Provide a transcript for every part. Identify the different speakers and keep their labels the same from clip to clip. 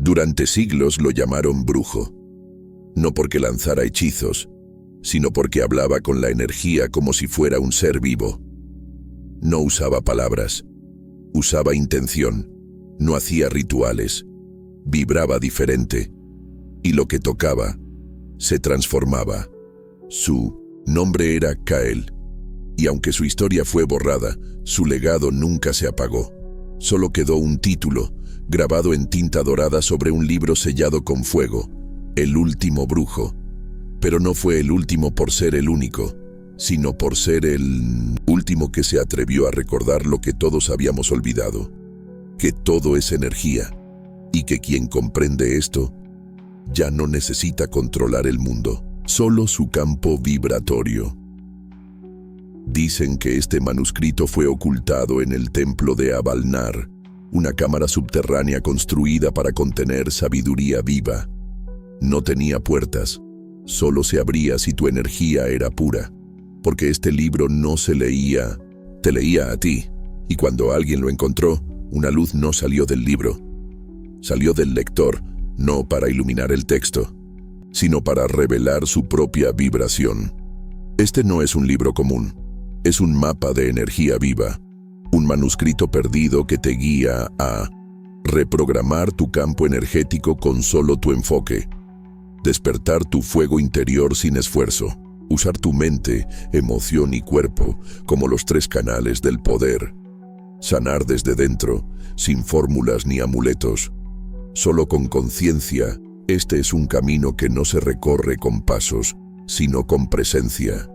Speaker 1: Durante siglos lo llamaron brujo, no porque lanzara hechizos, sino porque hablaba con la energía como si fuera un ser vivo. No usaba palabras, usaba intención, no hacía rituales, vibraba diferente, y lo que tocaba se transformaba. Su nombre era Kael, y aunque su historia fue borrada, su legado nunca se apagó. Solo quedó un título, grabado en tinta dorada sobre un libro sellado con fuego, El último brujo. Pero no fue el último por ser el único, sino por ser el último que se atrevió a recordar lo que todos habíamos olvidado, que todo es energía, y que quien comprende esto ya no necesita controlar el mundo, solo su campo vibratorio. Dicen que este manuscrito fue ocultado en el templo de Avalnar, una cámara subterránea construida para contener sabiduría viva. No tenía puertas, solo se abría si tu energía era pura, porque este libro no se leía, te leía a ti, y cuando alguien lo encontró, una luz no salió del libro, salió del lector, no para iluminar el texto, sino para revelar su propia vibración. Este no es un libro común, es un mapa de energía viva, un manuscrito perdido que te guía a reprogramar tu campo energético con solo tu enfoque, despertar tu fuego interior sin esfuerzo, usar tu mente, emoción y cuerpo como los 3 canales del poder, sanar desde dentro, sin fórmulas ni amuletos, solo con conciencia. Este es un camino que no se recorre con pasos, sino con presencia.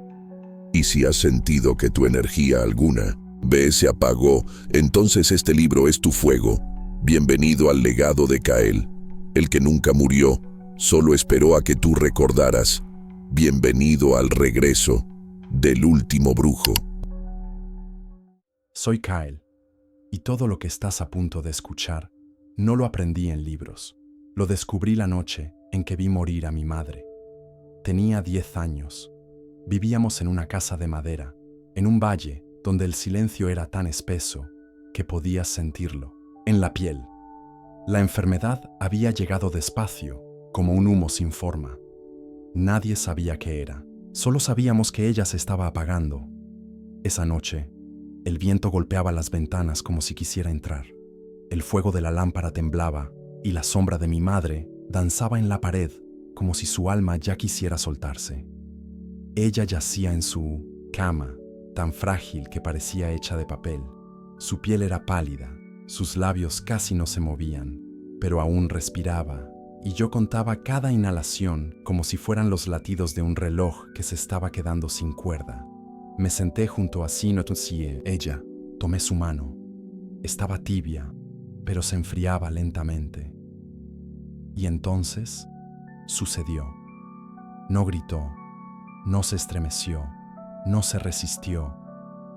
Speaker 1: Y si has sentido que tu energía alguna se apagó, entonces este libro es tu fuego. Bienvenido al legado de Kael, el que nunca murió, solo esperó a que tú recordaras. Bienvenido al regreso del último brujo.
Speaker 2: Soy Kael, y todo lo que estás a punto de escuchar no lo aprendí en libros. Lo descubrí la noche en que vi morir a mi madre. Tenía 10 años. Vivíamos en una casa de madera, en un valle donde el silencio era tan espeso que podías sentirlo en la piel. La enfermedad había llegado despacio, como un humo sin forma. Nadie sabía qué era, solo sabíamos que ella se estaba apagando. Esa noche, el viento golpeaba las ventanas como si quisiera entrar. El fuego de la lámpara temblaba y la sombra de mi madre danzaba en la pared como si su alma ya quisiera soltarse. Ella yacía en su cama, tan frágil que parecía hecha de papel. Su piel era pálida, sus labios casi no se movían, pero aún respiraba, y yo contaba cada inhalación como si fueran los latidos de un reloj que se estaba quedando sin cuerda. Me senté junto a ella, tomé su mano. Estaba tibia, pero se enfriaba lentamente. Y entonces sucedió. No gritó, no se estremeció, no se resistió,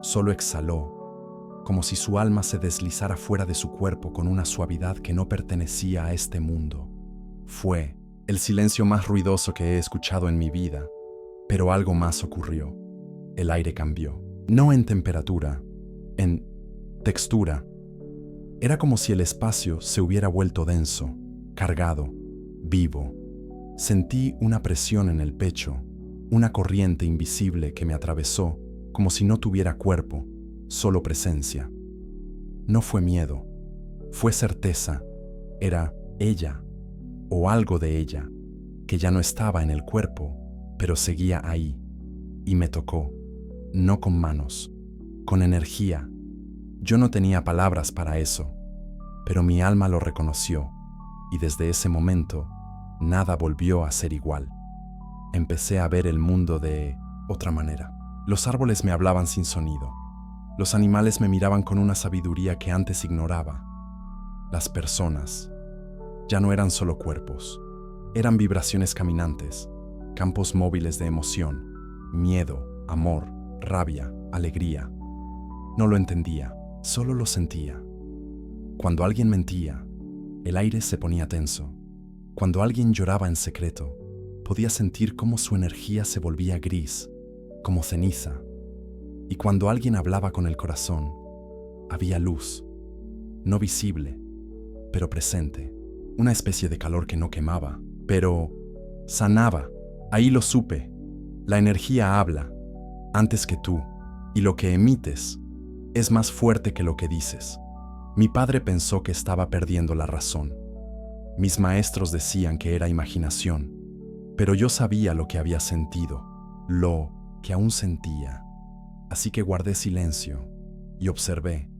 Speaker 2: solo exhaló, como si su alma se deslizara fuera de su cuerpo con una suavidad que no pertenecía a este mundo. Fue el silencio más ruidoso que he escuchado en mi vida, pero algo más ocurrió. El aire cambió, no en temperatura, en textura. Era como si el espacio se hubiera vuelto denso, cargado, vivo. Sentí una presión en el pecho, una corriente invisible que me atravesó como si no tuviera cuerpo, solo presencia. No fue miedo, fue certeza. Era ella, o algo de ella, que ya no estaba en el cuerpo, pero seguía ahí. Y me tocó, no con manos, con energía. Yo no tenía palabras para eso, pero mi alma lo reconoció, y desde ese momento, nada volvió a ser igual. Empecé a ver el mundo de otra manera. Los árboles me hablaban sin sonido. Los animales me miraban con una sabiduría que antes ignoraba. Las personas ya no eran solo cuerpos, eran vibraciones caminantes, campos móviles de emoción, miedo, amor, rabia, alegría. No lo entendía, solo lo sentía. Cuando alguien mentía, el aire se ponía tenso. Cuando alguien lloraba en secreto, podía sentir cómo su energía se volvía gris, como ceniza. Y cuando alguien hablaba con el corazón, había luz, no visible, pero presente. una especie de calor que no quemaba, pero sanaba. Ahí lo supe. La energía habla antes que tú, y lo que emites es más fuerte que lo que dices. Mi padre pensó que estaba perdiendo la razón. Mis maestros decían que era imaginación, pero yo sabía lo que había sentido, lo que aún sentía. Así que guardé silencio y observé.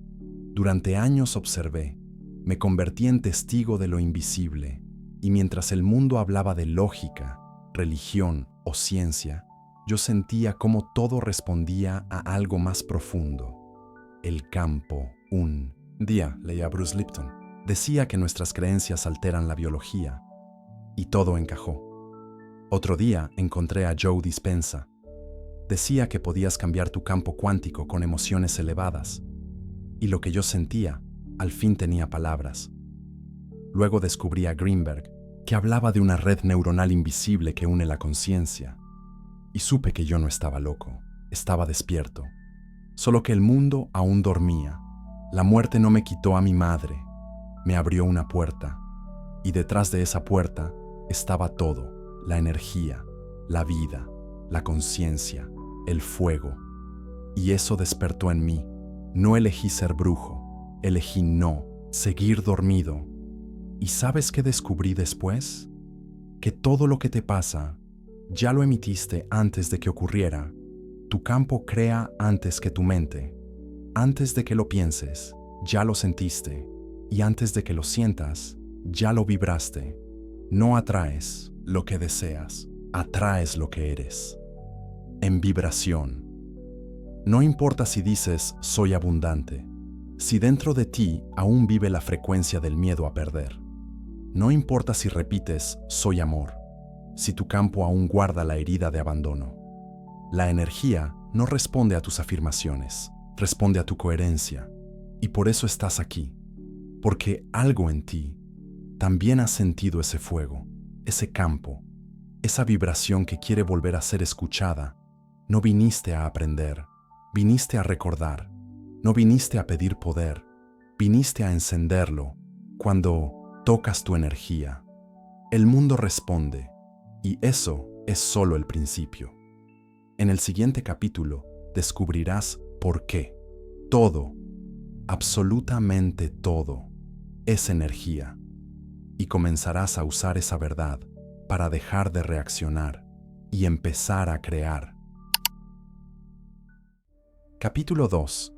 Speaker 2: Durante años observé. Me convertí en testigo de lo invisible, y mientras el mundo hablaba de lógica, religión o ciencia, yo sentía cómo todo respondía a algo más profundo. El campo. Un día leía a Bruce Lipton. Decía que nuestras creencias alteran la biología, y todo encajó. Otro día encontré a Joe Dispenza. Decía que podías cambiar tu campo cuántico con emociones elevadas, y lo que yo sentía, al fin tenía palabras. Luego descubrí a Greenberg, que hablaba de una red neuronal invisible que une la conciencia, y supe que yo no estaba loco, estaba despierto. Solo que el mundo aún dormía. La muerte no me quitó a mi madre, me abrió una puerta, y detrás de esa puerta estaba todo, la energía, la vida, la conciencia, el fuego. Y eso despertó en mí. No elegí ser brujo, elegí no, seguir dormido. ¿Y sabes qué descubrí después? Que todo lo que te pasa, ya lo emitiste antes de que ocurriera. Tu campo crea antes que tu mente. Antes de que lo pienses, ya lo sentiste. Y antes de que lo sientas, ya lo vibraste. No atraes lo que deseas, atraes lo que eres. En vibración. No importa si dices soy abundante, si dentro de ti aún vive la frecuencia del miedo a perder. No importa si repites soy amor, si tu campo aún guarda la herida de abandono. La energía no responde a tus afirmaciones, responde a tu coherencia. Y por eso estás aquí, porque algo en ti también ha sentido ese fuego, ese campo, esa vibración que quiere volver a ser escuchada. No viniste a aprender, viniste a recordar. No viniste a pedir poder, viniste a encenderlo. Cuando tocas tu energía, el mundo responde, y eso es solo el principio. En el siguiente capítulo descubrirás por qué todo, absolutamente todo, es energía, y comenzarás a usar esa verdad para dejar de reaccionar y empezar a crear. Capítulo 2.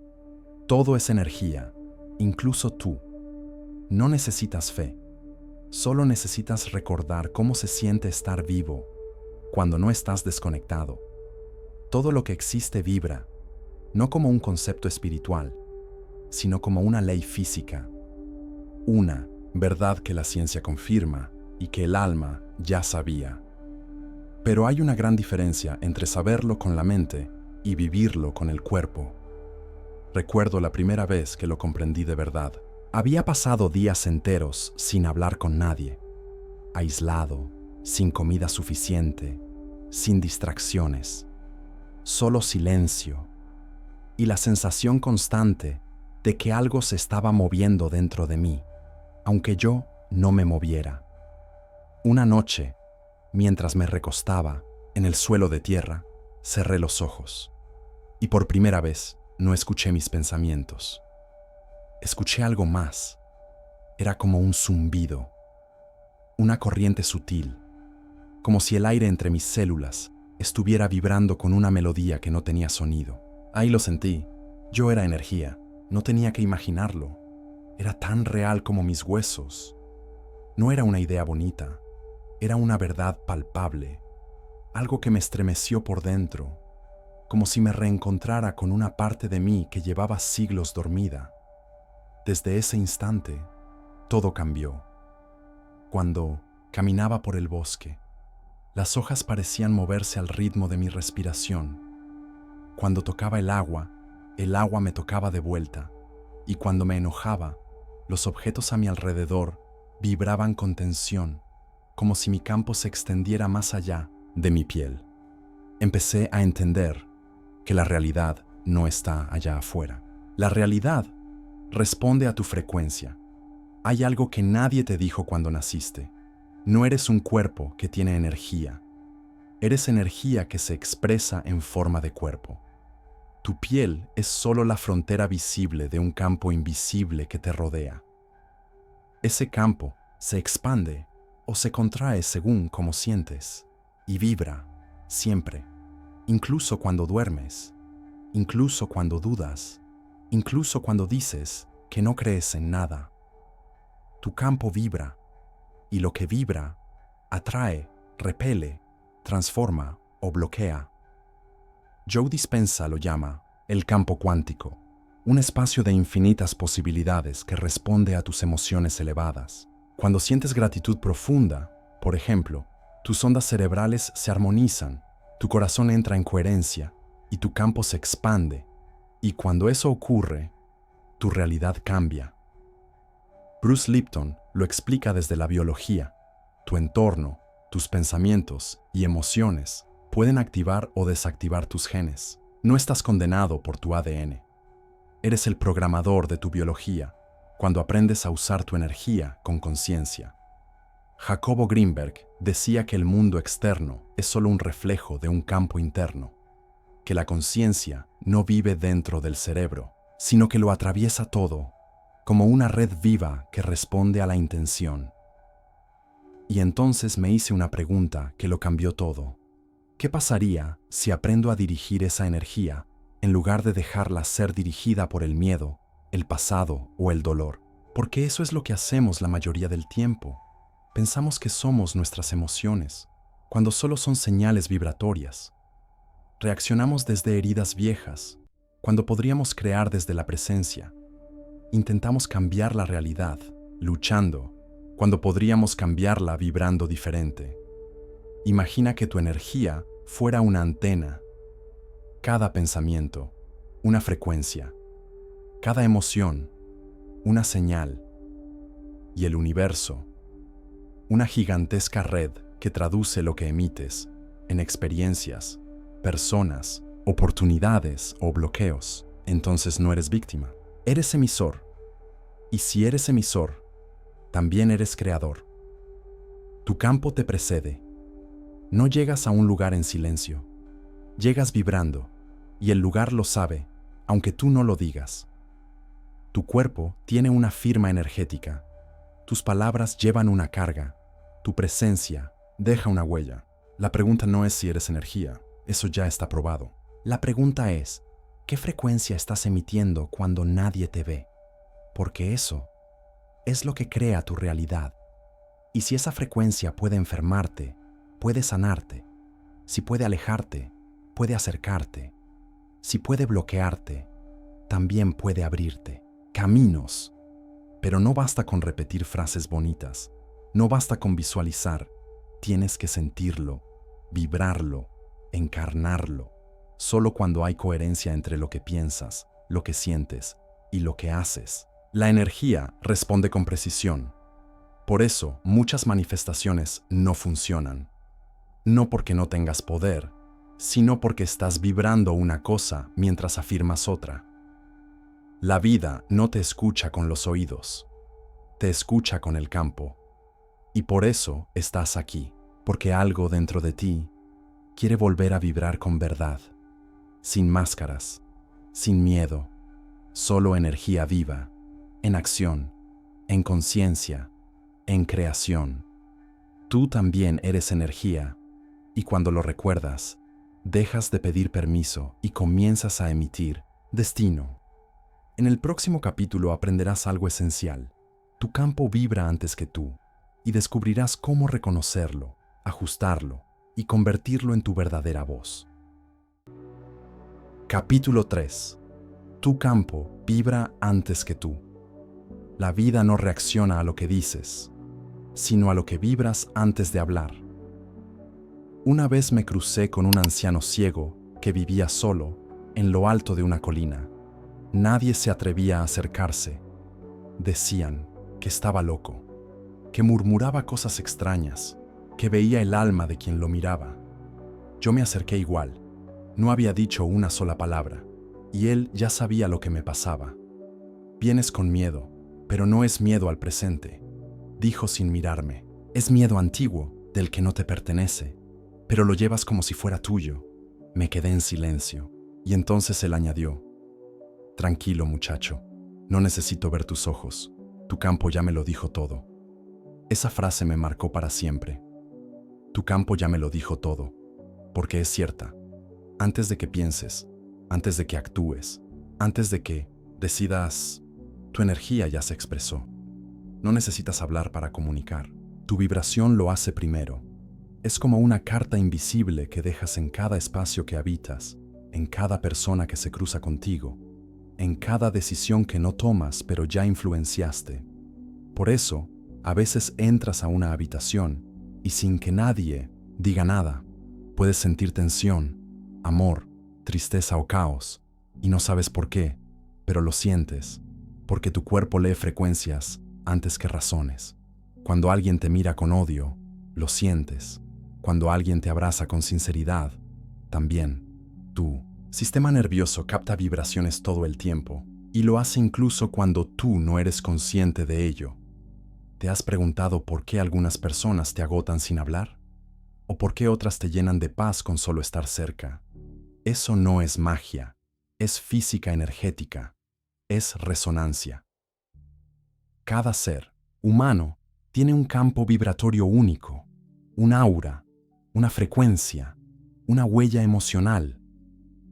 Speaker 2: Todo es energía, incluso tú. No necesitas fe, solo necesitas recordar cómo se siente estar vivo cuando no estás desconectado. Todo lo que existe vibra, no como un concepto espiritual, sino como una ley física. Una verdad que la ciencia confirma y que el alma ya sabía. Pero hay una gran diferencia entre saberlo con la mente y vivirlo con el cuerpo. Recuerdo la primera vez que lo comprendí de verdad. Había pasado días enteros sin hablar con nadie, aislado, sin comida suficiente, sin distracciones, solo silencio y la sensación constante de que algo se estaba moviendo dentro de mí, aunque yo no me moviera. Una noche, mientras me recostaba en el suelo de tierra, cerré los ojos y por primera vez no escuché mis pensamientos. Escuché algo más. Era como un zumbido, una corriente sutil, como si el aire entre mis células estuviera vibrando con una melodía que no tenía sonido. Ahí lo sentí. Yo era energía. No tenía que imaginarlo. Era tan real como mis huesos. No era una idea bonita. Era una verdad palpable. Algo que me estremeció por dentro, como si me reencontrara con una parte de mí que llevaba siglos dormida. Desde ese instante, todo cambió. Cuando caminaba por el bosque, las hojas parecían moverse al ritmo de mi respiración. Cuando tocaba el agua me tocaba de vuelta. Y cuando me enojaba, los objetos a mi alrededor vibraban con tensión, como si mi campo se extendiera más allá de mi piel. Empecé a entender que la realidad no está allá afuera. La realidad responde a tu frecuencia. Hay algo que nadie te dijo cuando naciste. No eres un cuerpo que tiene energía. Eres energía que se expresa en forma de cuerpo. Tu piel es solo la frontera visible de un campo invisible que te rodea. Ese campo se expande o se contrae según cómo sientes y vibra siempre, incluso cuando duermes, incluso cuando dudas, incluso cuando dices que no crees en nada. Tu campo vibra y lo que vibra atrae, repele, transforma o bloquea. Joe Dispenza lo llama el campo cuántico, un espacio de infinitas posibilidades que responde a tus emociones elevadas. Cuando sientes gratitud profunda, por ejemplo, tus ondas cerebrales se armonizan, tu corazón entra en coherencia y tu campo se expande. Y cuando eso ocurre, tu realidad cambia. Bruce Lipton lo explica desde la biología. Tu entorno, tus pensamientos y emociones pueden activar o desactivar tus genes. No estás condenado por tu ADN. Eres el programador de tu biología cuando aprendes a usar tu energía con conciencia. Jacobo Greenberg decía que el mundo externo es solo un reflejo de un campo interno, que la conciencia no vive dentro del cerebro, sino que lo atraviesa todo, como una red viva que responde a la intención. Y entonces me hice una pregunta que lo cambió todo. ¿Qué pasaría si aprendo a dirigir esa energía en lugar de dejarla ser dirigida por el miedo, el pasado o el dolor? Porque eso es lo que hacemos la mayoría del tiempo. Pensamos que somos nuestras emociones, cuando solo son señales vibratorias. Reaccionamos desde heridas viejas, cuando podríamos crear desde la presencia. Intentamos cambiar la realidad, luchando, cuando podríamos cambiarla vibrando diferente. Imagina que tu energía fuera una antena. Cada pensamiento, una frecuencia. Cada emoción, una señal. Y el universo, una gigantesca red que traduce lo que emites en experiencias, personas, oportunidades o bloqueos. Entonces no eres víctima, eres emisor. Y si eres emisor, también eres creador. Tu campo te precede. No llegas a un lugar en silencio. Llegas vibrando, y el lugar lo sabe, aunque tú no lo digas. Tu cuerpo tiene una firma energética. Tus palabras llevan una carga. Tu presencia deja una huella. La pregunta no es si eres energía, eso ya está probado. La pregunta es, ¿qué frecuencia estás emitiendo cuando nadie te ve? Porque eso es lo que crea tu realidad. Y si esa frecuencia puede enfermarte, puede sanarte. Si puede alejarte, puede acercarte. Si puede bloquearte, también puede abrirte caminos. Pero no basta con repetir frases bonitas. No basta con visualizar. Tienes que sentirlo, vibrarlo, encarnarlo. Solo cuando hay coherencia entre lo que piensas, lo que sientes y lo que haces. La energía responde con precisión. Por eso, muchas manifestaciones no funcionan. No porque no tengas poder, sino porque estás vibrando una cosa mientras afirmas otra. La vida no te escucha con los oídos, te escucha con el campo. Y por eso estás aquí, porque algo dentro de ti quiere volver a vibrar con verdad, sin máscaras, sin miedo, solo energía viva, en acción, en conciencia, en creación. Tú también eres energía, y cuando lo recuerdas, dejas de pedir permiso y comienzas a emitir destino. En el próximo capítulo aprenderás algo esencial. Tu campo vibra antes que tú, y descubrirás cómo reconocerlo, ajustarlo y convertirlo en tu verdadera voz. Capítulo 3. Tu campo vibra antes que tú. La vida no reacciona a lo que dices, sino a lo que vibras antes de hablar. Una vez me crucé con un anciano ciego que vivía solo en lo alto de una colina. Nadie se atrevía a acercarse. Decían que estaba loco, que murmuraba cosas extrañas, que veía el alma de quien lo miraba. Yo me acerqué igual. No había dicho una sola palabra, y él ya sabía lo que me pasaba. Vienes con miedo, Pero no es miedo al presente, dijo sin mirarme. Es miedo antiguo, del que no te pertenece, pero lo llevas como si fuera tuyo. Me quedé en silencio, y entonces él añadió: tranquilo, muchacho, no necesito ver tus ojos. Tu campo ya me lo dijo todo. Esa frase me marcó para siempre. Tu campo ya me lo dijo todo, porque es cierta. Antes de que pienses, antes de que actúes, antes de que decidas, tu energía ya se expresó. No necesitas hablar para comunicar. Tu vibración lo hace primero. Es como una carta invisible que dejas en cada espacio que habitas, en cada persona que se cruza contigo, en cada decisión que no tomas pero ya influenciaste. Por eso, a veces entras a una habitación y sin que nadie diga nada, puedes sentir tensión, amor, tristeza o caos, y no sabes por qué, pero lo sientes, porque tu cuerpo lee frecuencias antes que razones. Cuando alguien te mira con odio, lo sientes. Cuando alguien te abraza con sinceridad, también. Tu sistema nervioso capta vibraciones todo el tiempo, y lo hace incluso cuando tú no eres consciente de ello. ¿Te has preguntado por qué algunas personas te agotan sin hablar? ¿O por qué otras te llenan de paz con solo estar cerca? Eso no es magia, es física energética, es resonancia. Cada ser humano tiene un campo vibratorio único, un aura, una frecuencia, una huella emocional.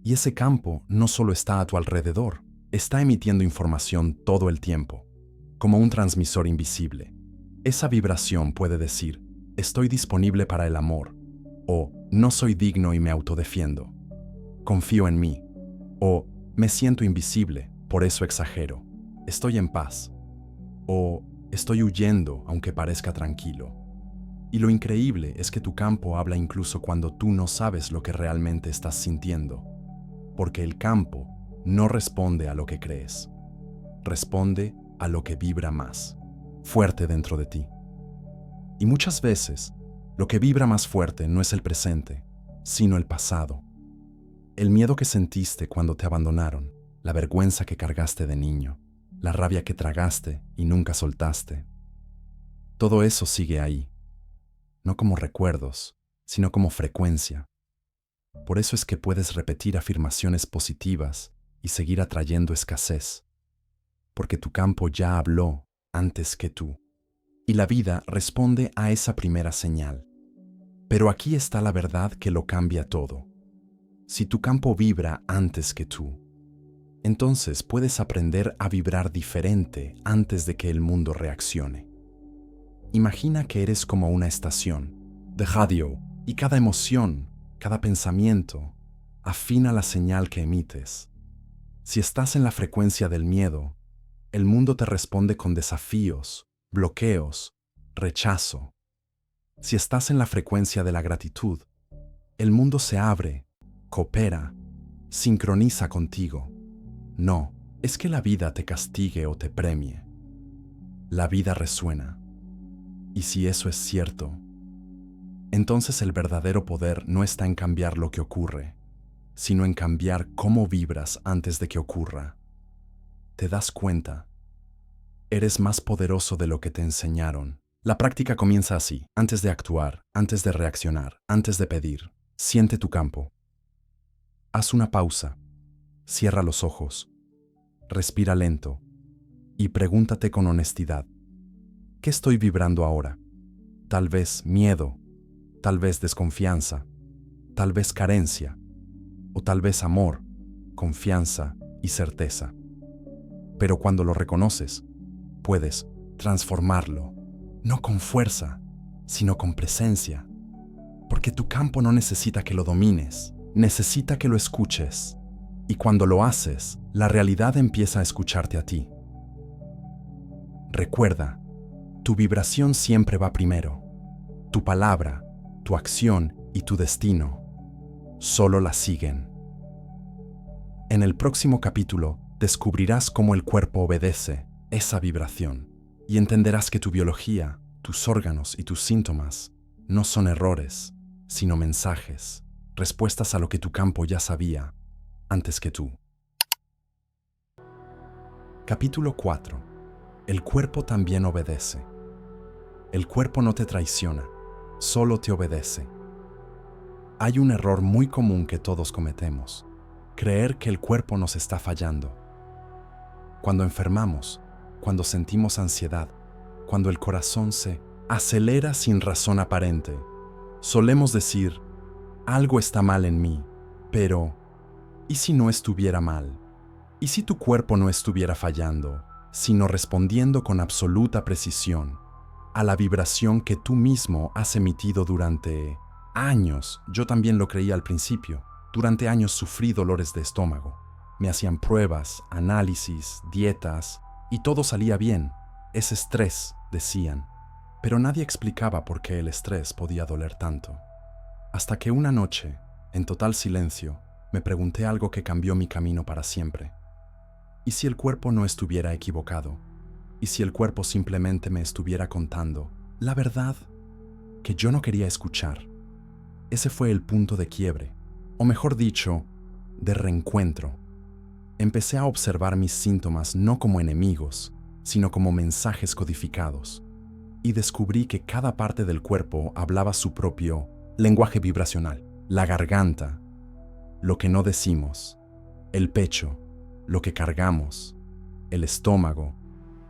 Speaker 2: Y ese campo no solo está a tu alrededor, está emitiendo información todo el tiempo, como un transmisor invisible. Esa vibración puede decir: estoy disponible para el amor, o no soy digno y me autodefiendo. Confío en mí, o me siento invisible, por eso exagero. Estoy en paz, o estoy huyendo aunque parezca tranquilo. Y lo increíble es que tu campo habla incluso cuando tú no sabes lo que realmente estás sintiendo, porque el campo no responde a lo que crees, responde a lo que vibra más fuerte dentro de ti. Y muchas veces, lo que vibra más fuerte no es el presente, sino el pasado. El miedo que sentiste cuando te abandonaron, la vergüenza que cargaste de niño, la rabia que tragaste y nunca soltaste. Todo eso sigue ahí, no como recuerdos, sino como frecuencia. Por eso es que puedes repetir afirmaciones positivas y seguir atrayendo escasez, porque tu campo ya habló antes que tú, y la vida responde a esa primera señal. Pero aquí está la verdad que lo cambia todo. Si tu campo vibra antes que tú, entonces puedes aprender a vibrar diferente antes de que el mundo reaccione. Imagina que eres como una estación de radio y cada emoción, cada pensamiento, afina la señal que emites. Si estás en la frecuencia del miedo, el mundo te responde con desafíos, bloqueos, rechazo. Si estás en la frecuencia de la gratitud, el mundo se abre, coopera, sincroniza contigo. No, es que la vida te castigue o te premie. La vida resuena. Y si eso es cierto, entonces el verdadero poder no está en cambiar lo que ocurre, sino en cambiar cómo vibras antes de que ocurra. ¿Te das cuenta? Eres más poderoso de lo que te enseñaron. La práctica comienza así: antes de actuar, antes de reaccionar, antes de pedir. Siente tu campo. Haz una pausa, cierra los ojos, respira lento y pregúntate con honestidad: ¿qué estoy vibrando ahora? Tal vez miedo, tal vez desconfianza, tal vez carencia, o tal vez amor, confianza y certeza. Pero cuando lo reconoces, puedes transformarlo, no con fuerza, sino con presencia. Porque tu campo no necesita que lo domines, necesita que lo escuches. Y cuando lo haces, la realidad empieza a escucharte a ti. Recuerda, tu vibración siempre va primero. Tu palabra, tu acción y tu destino solo la siguen. En el próximo capítulo descubrirás cómo el cuerpo obedece esa vibración y entenderás que tu biología, tus órganos y tus síntomas no son errores, sino mensajes, respuestas a lo que tu campo ya sabía antes que tú. Capítulo 4. El cuerpo también obedece. El cuerpo no te traiciona, solo te obedece. Hay un error muy común que todos cometemos: creer que el cuerpo nos está fallando. Cuando enfermamos, cuando sentimos ansiedad, cuando el corazón se acelera sin razón aparente, solemos decir: algo está mal en mí. Pero, ¿y si no estuviera mal? ¿Y si tu cuerpo no estuviera fallando, sino respondiendo con absoluta precisión a la vibración que tú mismo has emitido durante años? Yo también lo creía al principio. Durante años sufrí dolores de estómago. Me hacían pruebas, análisis, dietas, y todo salía bien. Es estrés, decían. Pero nadie explicaba por qué el estrés podía doler tanto. Hasta que una noche, en total silencio, me pregunté algo que cambió mi camino para siempre. ¿Y si el cuerpo no estuviera equivocado? ¿Y si el cuerpo simplemente me estuviera contando la verdad que yo no quería escuchar? Ese fue el punto de quiebre, o mejor dicho, de reencuentro. Empecé a observar mis síntomas no como enemigos, sino como mensajes codificados, y descubrí que cada parte del cuerpo hablaba su propio lenguaje vibracional. La garganta, lo que no decimos; el pecho, lo que cargamos; el estómago,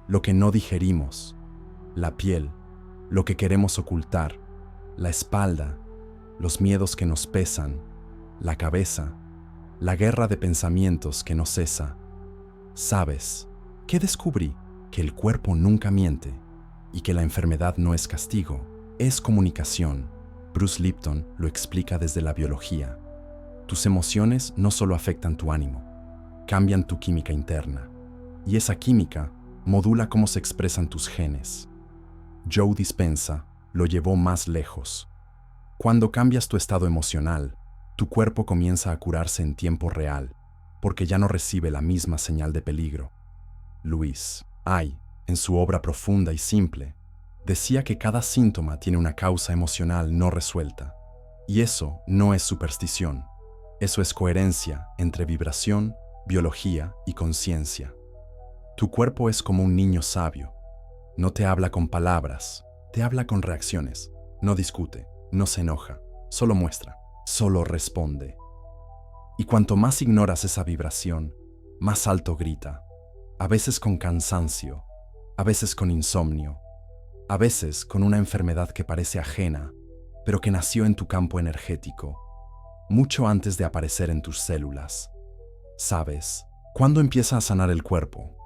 Speaker 2: lo que no digerimos; la piel, lo que queremos ocultar; la espalda, los miedos que nos pesan; la cabeza, la guerra de pensamientos que no cesa. ¿Sabes qué descubrí? Que el cuerpo nunca miente y que la enfermedad no es castigo, es comunicación. Bruce Lipton lo explica desde la biología. Tus emociones no solo afectan tu ánimo, cambian tu química interna. Y esa química modula cómo se expresan tus genes. Joe Dispenza lo llevó más lejos. Cuando cambias tu estado emocional, tu cuerpo comienza a curarse en tiempo real, porque ya no recibe la misma señal de peligro. Louise Hay, en su obra profunda y simple, decía que cada síntoma tiene una causa emocional no resuelta. Y eso no es superstición. Eso es coherencia entre vibración, biología y conciencia. Tu cuerpo es como un niño sabio. No te habla con palabras, te habla con reacciones. No discute, no se enoja, solo muestra, solo responde. Y cuanto más ignoras esa vibración, más alto grita, a veces con cansancio, a veces con insomnio, a veces con una enfermedad que parece ajena, pero que nació en tu campo energético, mucho antes de aparecer en tus células. ¿Sabes? ¿Cuándo empieza a sanar el cuerpo?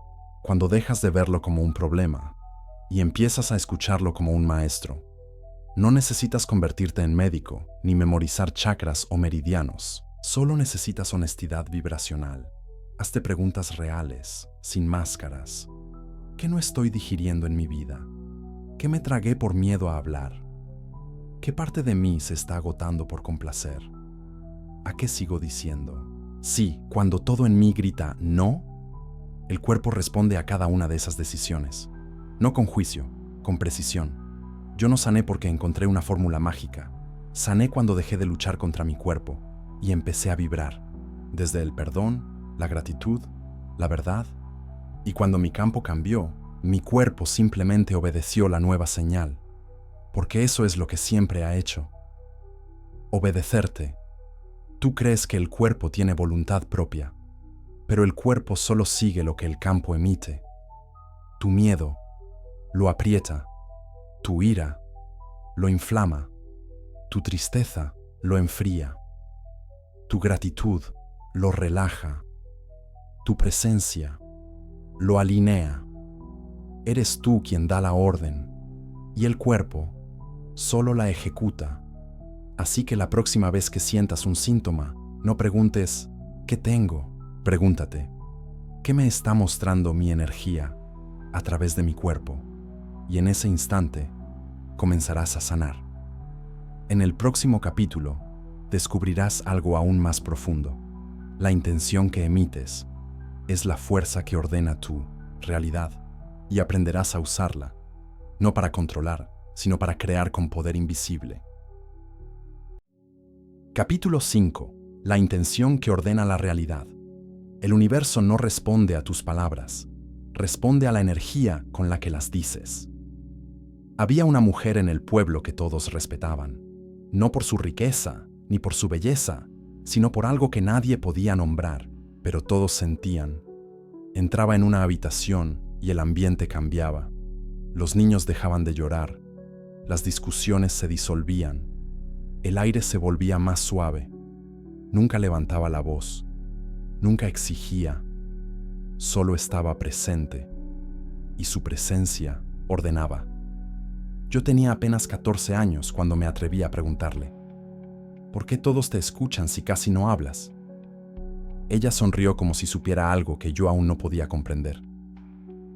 Speaker 2: Cuando dejas de verlo como un problema y empiezas a escucharlo como un maestro. No necesitas convertirte en médico, ni memorizar chakras o meridianos. Solo necesitas honestidad vibracional. Hazte preguntas reales, sin máscaras. ¿Qué no estoy digiriendo en mi vida? ¿Qué me tragué por miedo a hablar? ¿Qué parte de mí se está agotando por complacer? ¿A qué sigo diciendo sí cuando todo en mí grita no? El cuerpo responde a cada una de esas decisiones. No con juicio, con precisión. Yo no sané porque encontré una fórmula mágica. Sané cuando dejé de luchar contra mi cuerpo y empecé a vibrar, desde el perdón, la gratitud, la verdad. Y cuando mi campo cambió, mi cuerpo simplemente obedeció la nueva señal, porque eso es lo que siempre ha hecho. Obedecerte. Tú crees que el cuerpo tiene voluntad propia, pero el cuerpo solo sigue lo que el campo emite. Tu miedo lo aprieta, tu ira lo inflama, tu tristeza lo enfría, tu gratitud lo relaja, tu presencia lo alinea. Eres tú quien da la orden y el cuerpo solo la ejecuta. Así que la próxima vez que sientas un síntoma, no preguntes ¿qué tengo? Pregúntate ¿qué me está mostrando mi energía a través de mi cuerpo? Y en ese instante comenzarás a sanar. En el próximo capítulo descubrirás algo aún más profundo. La intención que emites es la fuerza que ordena tu realidad y aprenderás a usarla, no para controlar, sino para crear con poder invisible. Capítulo 5. La intención que ordena la realidad. El universo no responde a tus palabras, responde a la energía con la que las dices. Había una mujer en el pueblo que todos respetaban, no por su riqueza ni por su belleza, sino por algo que nadie podía nombrar, pero todos sentían. Entraba en una habitación y el ambiente cambiaba. Los niños dejaban de llorar, las discusiones se disolvían, el aire se volvía más suave. Nunca levantaba la voz, nunca exigía, solo estaba presente, y su presencia ordenaba. Yo tenía apenas 14 años cuando me atreví a preguntarle: ¿por qué todos te escuchan si casi no hablas? Ella sonrió como si supiera algo que yo aún no podía comprender.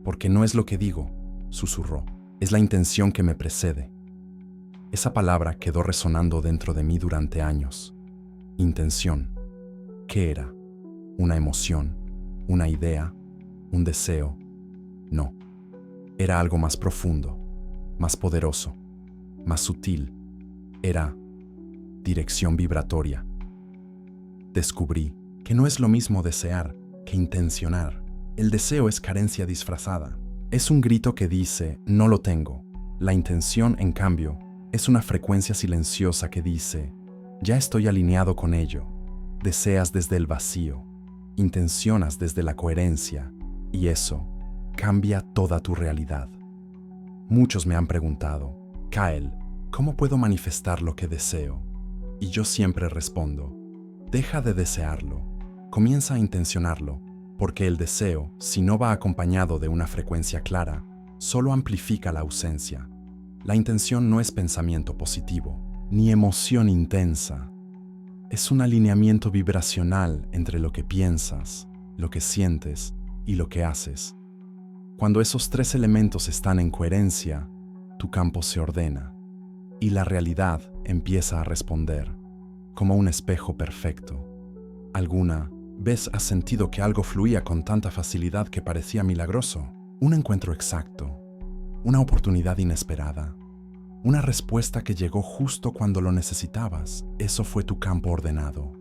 Speaker 2: Porque no es lo que digo, susurró, es la intención que me precede. Esa palabra quedó resonando dentro de mí durante años. Intención. ¿Qué era? ¿Una emoción? ¿Una idea? ¿Un deseo? No. Era algo más profundo, más poderoso, más sutil. Era dirección vibratoria. Descubrí que no es lo mismo desear que intencionar. El deseo es carencia disfrazada. Es un grito que dice, no lo tengo. La intención, en cambio, es una frecuencia silenciosa que dice, ya estoy alineado con ello. Deseas desde el vacío, intencionas desde la coherencia, y eso cambia toda tu realidad. Muchos me han preguntado, Kyle, ¿cómo puedo manifestar lo que deseo? Y yo siempre respondo, deja de desearlo, comienza a intencionarlo, porque el deseo, si no va acompañado de una frecuencia clara, solo amplifica la ausencia. La intención no es pensamiento positivo, ni emoción intensa. Es un alineamiento vibracional entre lo que piensas, lo que sientes y lo que haces. Cuando esos tres elementos están en coherencia, tu campo se ordena y la realidad empieza a responder, como un espejo perfecto. ¿Alguna vez has sentido que algo fluía con tanta facilidad que parecía milagroso? Un encuentro exacto, una oportunidad inesperada, una respuesta que llegó justo cuando lo necesitabas. Eso fue tu campo ordenado.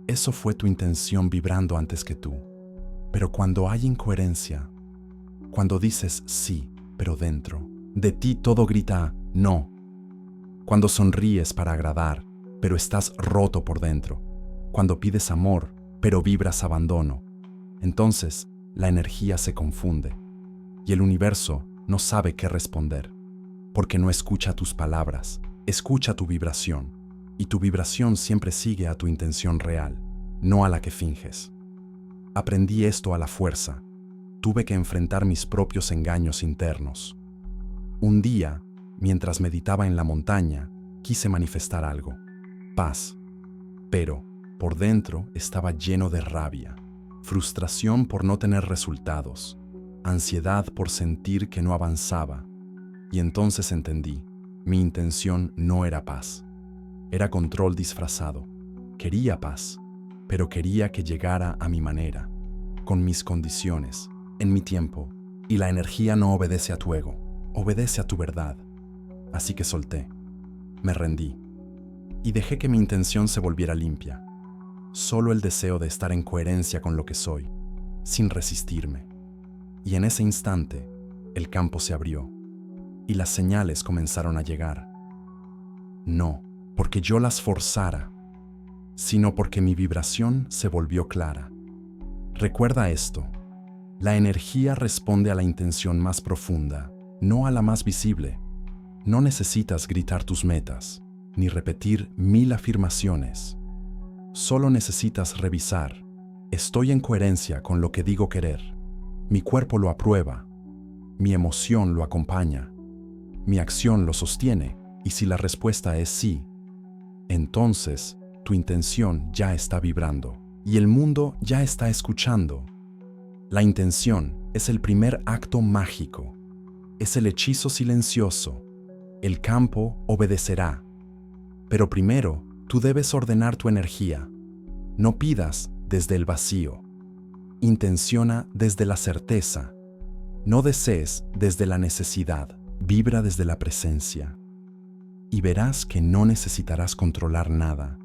Speaker 2: Eso fue tu intención vibrando antes que tú. Pero cuando hay incoherencia, cuando dices sí, pero dentro de ti todo grita no. Cuando sonríes para agradar, pero estás roto por dentro. Cuando pides amor, pero vibras abandono. Entonces, la energía se confunde y el universo no sabe qué responder, porque no escucha tus palabras, escucha tu vibración, y tu vibración siempre sigue a tu intención real, no a la que finges. Aprendí esto a la fuerza. Tuve que enfrentar mis propios engaños internos. Un día, mientras meditaba en la montaña, quise manifestar algo: paz. Pero, por dentro, estaba lleno de rabia, frustración por no tener resultados, ansiedad por sentir que no avanzaba. Y entonces entendí, mi intención no era paz. Era control disfrazado. Quería paz, pero quería que llegara a mi manera, con mis condiciones, en mi tiempo, y la energía no obedece a tu ego, obedece a tu verdad. Así que solté, me rendí, y dejé que mi intención se volviera limpia. Solo el deseo de estar en coherencia con lo que soy, sin resistirme. Y en ese instante, el campo se abrió, y las señales comenzaron a llegar. No porque yo las forzara, sino porque mi vibración se volvió clara. Recuerda esto. La energía responde a la intención más profunda, no a la más visible. No necesitas gritar tus metas, ni repetir 1000 afirmaciones. Solo necesitas revisar. Estoy en coherencia con lo que digo querer. Mi cuerpo lo aprueba. Mi emoción lo acompaña. Mi acción lo sostiene. Y si la respuesta es sí, entonces tu intención ya está vibrando y el mundo ya está escuchando. La intención es el primer acto mágico, es el hechizo silencioso. El campo obedecerá. Pero primero, tú debes ordenar tu energía. No pidas desde el vacío. Intenciona desde la certeza. No desees desde la necesidad. Vibra desde la presencia. Y verás que no necesitarás controlar nada,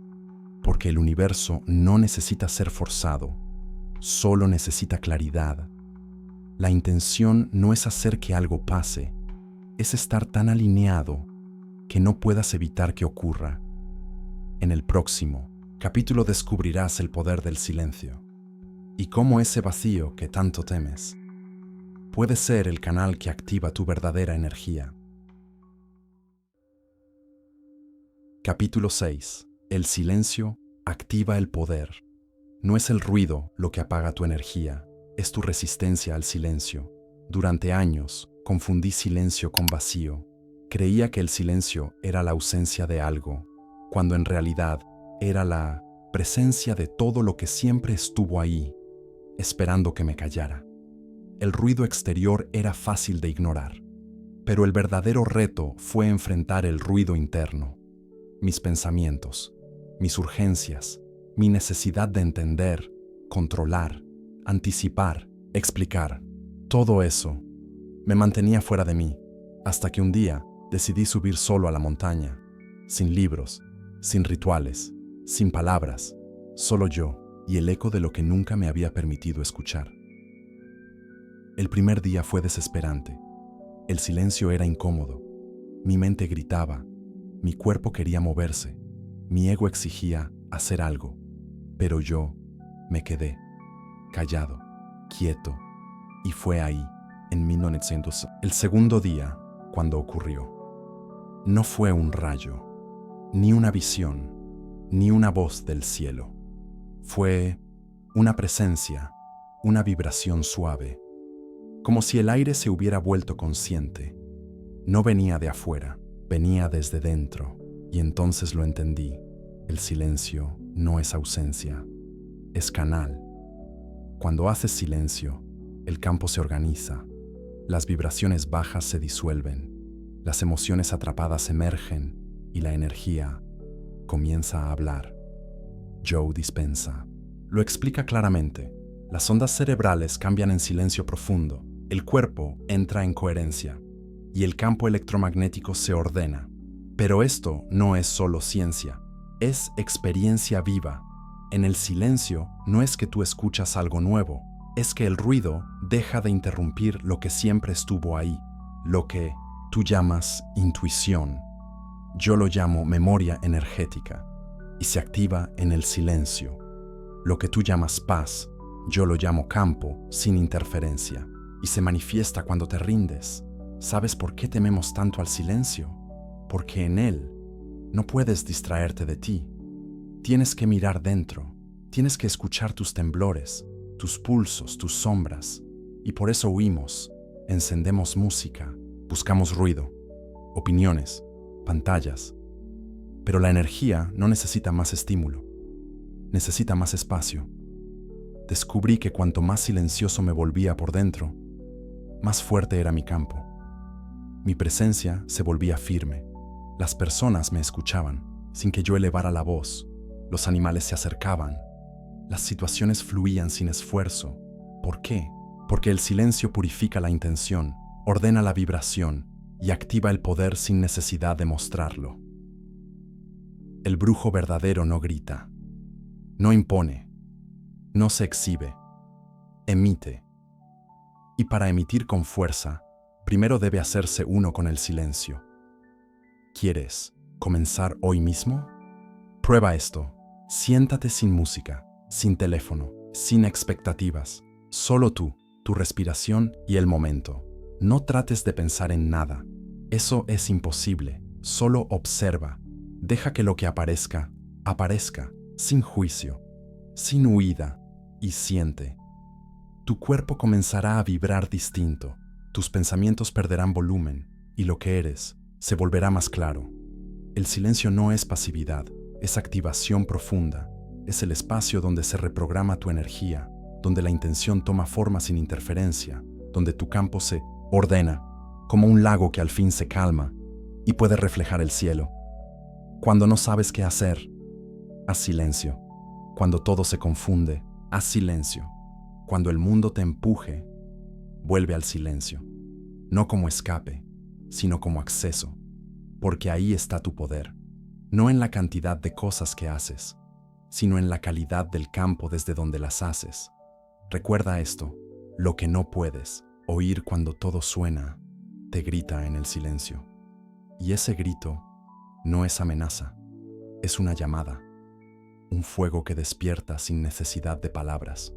Speaker 2: porque el universo no necesita ser forzado, solo necesita claridad. La intención no es hacer que algo pase, es estar tan alineado que no puedas evitar que ocurra. En el próximo capítulo descubrirás el poder del silencio y cómo ese vacío que tanto temes puede ser el canal que activa tu verdadera energía. Capítulo 6. El silencio activa el poder. No es el ruido lo que apaga tu energía, es tu resistencia al silencio. Durante años confundí silencio con vacío. Creía que el silencio era la ausencia de algo, cuando en realidad era la presencia de todo lo que siempre estuvo ahí, esperando que me callara. El ruido exterior era fácil de ignorar, pero el verdadero reto fue enfrentar el ruido interno. Mis pensamientos, mis urgencias, mi necesidad de entender, controlar, anticipar, explicar. Todo eso me mantenía fuera de mí, hasta que un día decidí subir solo a la montaña, sin libros, sin rituales, sin palabras, solo yo y el eco de lo que nunca me había permitido escuchar. El primer día fue desesperante. El silencio era incómodo. Mi mente gritaba, mi cuerpo quería moverse, mi ego exigía hacer algo, pero yo me quedé, callado, quieto, y fue ahí, en 1900, el segundo día, cuando ocurrió. No fue un rayo, ni una visión, ni una voz del cielo. Fue una presencia, una vibración suave, como si el aire se hubiera vuelto consciente. No venía de afuera, venía desde dentro, y entonces lo entendí. El silencio no es ausencia, es canal. Cuando haces silencio, el campo se organiza, las vibraciones bajas se disuelven, las emociones atrapadas emergen y la energía comienza a hablar. Joe Dispenza lo explica claramente. Las ondas cerebrales cambian en silencio profundo, el cuerpo entra en coherencia y el campo electromagnético se ordena. Pero esto no es solo ciencia, es experiencia viva. En el silencio no es que tú escuchas algo nuevo, es que el ruido deja de interrumpir lo que siempre estuvo ahí, lo que tú llamas intuición. Yo lo llamo memoria energética y se activa en el silencio. Lo que tú llamas paz, yo lo llamo campo sin interferencia y se manifiesta cuando te rindes. ¿Sabes por qué tememos tanto al silencio? Porque en él no puedes distraerte de ti. Tienes que mirar dentro, tienes que escuchar tus temblores, tus pulsos, tus sombras, y por eso huimos, encendemos música, buscamos ruido, opiniones, pantallas. Pero la energía no necesita más estímulo, necesita más espacio. Descubrí que cuanto más silencioso me volvía por dentro, más fuerte era mi campo. Mi presencia se volvía firme. Las personas me escuchaban, sin que yo elevara la voz. Los animales se acercaban. Las situaciones fluían sin esfuerzo. ¿Por qué? Porque el silencio purifica la intención, ordena la vibración y activa el poder sin necesidad de mostrarlo. El brujo verdadero no grita, no impone, no se exhibe, emite. Y para emitir con fuerza, primero debe hacerse uno con el silencio. ¿Quieres comenzar hoy mismo? Prueba esto. Siéntate sin música, sin teléfono, sin expectativas. Solo tú, tu respiración y el momento. No trates de pensar en nada. Eso es imposible. Solo observa. Deja que lo que aparezca, aparezca, sin juicio, sin huida, y siente. Tu cuerpo comenzará a vibrar distinto. Tus pensamientos perderán volumen y lo que eres se volverá más claro. El silencio no es pasividad, es activación profunda. Es el espacio donde se reprograma tu energía, donde la intención toma forma sin interferencia, donde tu campo se ordena, como un lago que al fin se calma y puede reflejar el cielo. Cuando no sabes qué hacer, haz silencio. Cuando todo se confunde, haz silencio. Cuando el mundo te empuje, vuelve al silencio. No como escape, sino como acceso, porque ahí está tu poder. No en la cantidad de cosas que haces, sino en la calidad del campo desde donde las haces. Recuerda esto, lo que no puedes, Oír cuando todo suena, te grita en el silencio. Y ese grito no es amenaza, es una llamada, un fuego que despierta sin necesidad de palabras.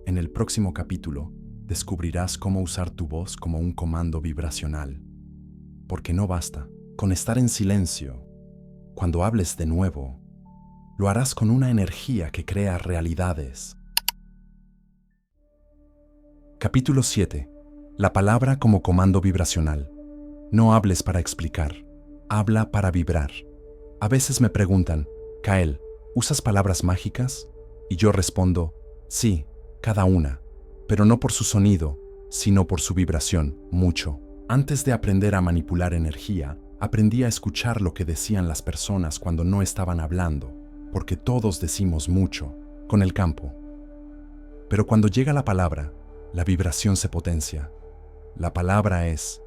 Speaker 2: En el próximo capítulo, descubrirás cómo usar tu voz como un comando vibracional. Porque no basta con estar en silencio. Cuando hables de nuevo, lo harás con una energía que crea realidades. Capítulo 7. La palabra como comando vibracional. No hables para explicar, habla para vibrar. A veces me preguntan, Kael, ¿usas palabras mágicas? Y yo respondo, sí, cada una, pero no por su sonido, sino por su vibración, mucho. Antes de aprender a manipular energía, aprendí a escuchar lo que decían las personas cuando no estaban hablando, porque todos decimos mucho, con el campo. Pero cuando llega la palabra, la vibración se potencia. La palabra es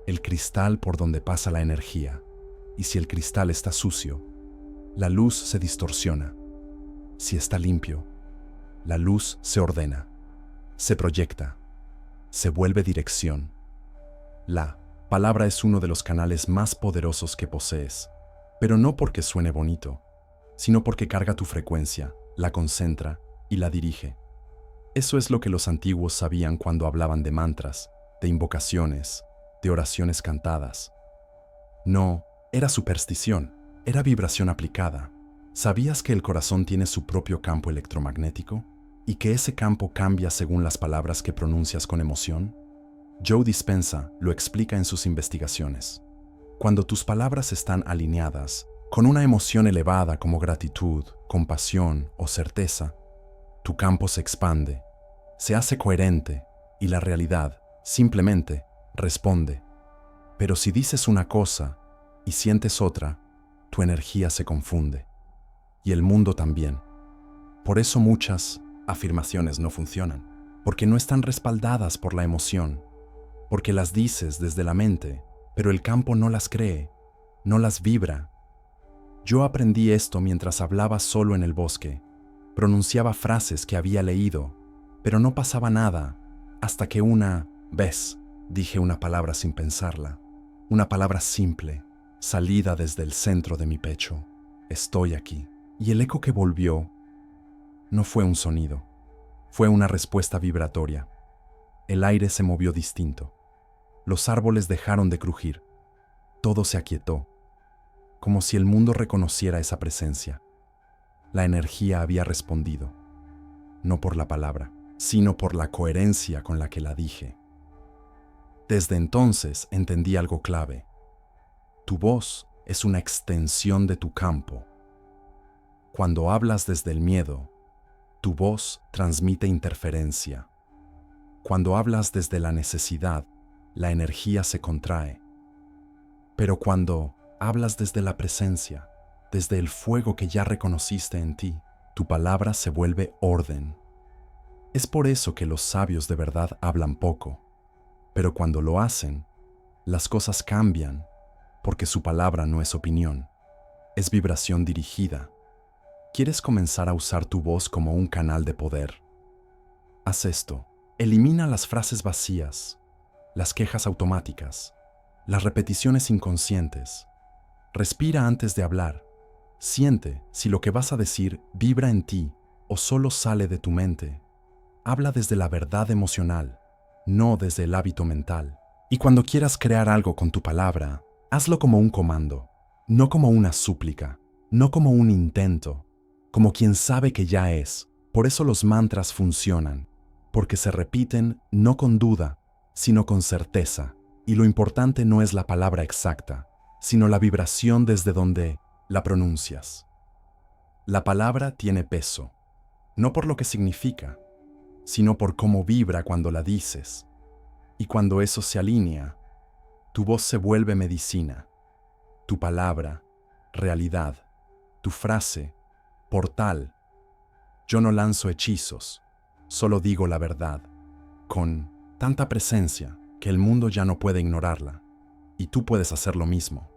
Speaker 2: el cristal por donde pasa la energía, y si el cristal está sucio, la luz se distorsiona. Si está limpio, la luz se ordena, se proyecta, se vuelve dirección. La palabra es uno de los canales más poderosos que posees, pero no porque suene bonito, sino porque carga tu frecuencia, la concentra y la dirige. Eso es lo que los antiguos sabían cuando hablaban de mantras, de invocaciones, de oraciones cantadas. No, era superstición, era vibración aplicada. ¿Sabías que el corazón tiene su propio campo electromagnético? ¿Y que ese campo cambia según las palabras que pronuncias con emoción? Joe Dispenza lo explica en sus investigaciones. Cuando tus palabras están alineadas con una emoción elevada como gratitud, compasión o certeza, tu campo se expande, se hace coherente y la realidad simplemente responde. Pero si dices una cosa y sientes otra, tu energía se confunde. Y el mundo también. Por eso muchas afirmaciones no funcionan, porque no están respaldadas por la emoción, porque las dices desde la mente, pero el campo no las cree, no las vibra. Yo aprendí esto mientras hablaba solo en el bosque. Pronunciaba frases que había leído, pero no pasaba nada, hasta que una vez dije una palabra sin pensarla, una palabra simple, salida desde el centro de mi pecho. Estoy aquí. Y el eco que volvió no fue un sonido, fue una respuesta vibratoria. El aire se movió distinto. Los árboles dejaron de crujir. Todo se aquietó, como si el mundo reconociera esa presencia. La energía había respondido, no por la palabra, sino por la coherencia con la que la dije. Desde entonces entendí algo clave. Tu voz es una extensión de tu campo. Cuando hablas desde el miedo, tu voz transmite interferencia. Cuando hablas desde la necesidad, la energía se contrae. Pero cuando hablas desde la presencia, desde el fuego que ya reconociste en ti, tu palabra se vuelve orden. Es por eso que los sabios de verdad hablan poco, pero cuando lo hacen, las cosas cambian, porque su palabra no es opinión, es vibración dirigida. ¿Quieres comenzar a usar tu voz como un canal de poder? Haz esto. Elimina las frases vacías, las quejas automáticas, las repeticiones inconscientes. Respira antes de hablar. Siente si lo que vas a decir vibra en ti o solo sale de tu mente. Habla desde la verdad emocional, no desde el hábito mental. Y cuando quieras crear algo con tu palabra, hazlo como un comando, no como una súplica, no como un intento, como quien sabe que ya es. Por eso los mantras funcionan, porque se repiten no con duda, sino con certeza. Y lo importante no es la palabra exacta, sino la vibración desde donde la pronuncias. La palabra tiene peso, no por lo que significa, sino por cómo vibra cuando la dices. Y cuando eso se alinea, tu voz se vuelve medicina, tu palabra, realidad, tu frase, portal. Yo no lanzo hechizos, solo digo la verdad, con tanta presencia que el mundo ya no puede ignorarla, y tú puedes hacer lo mismo.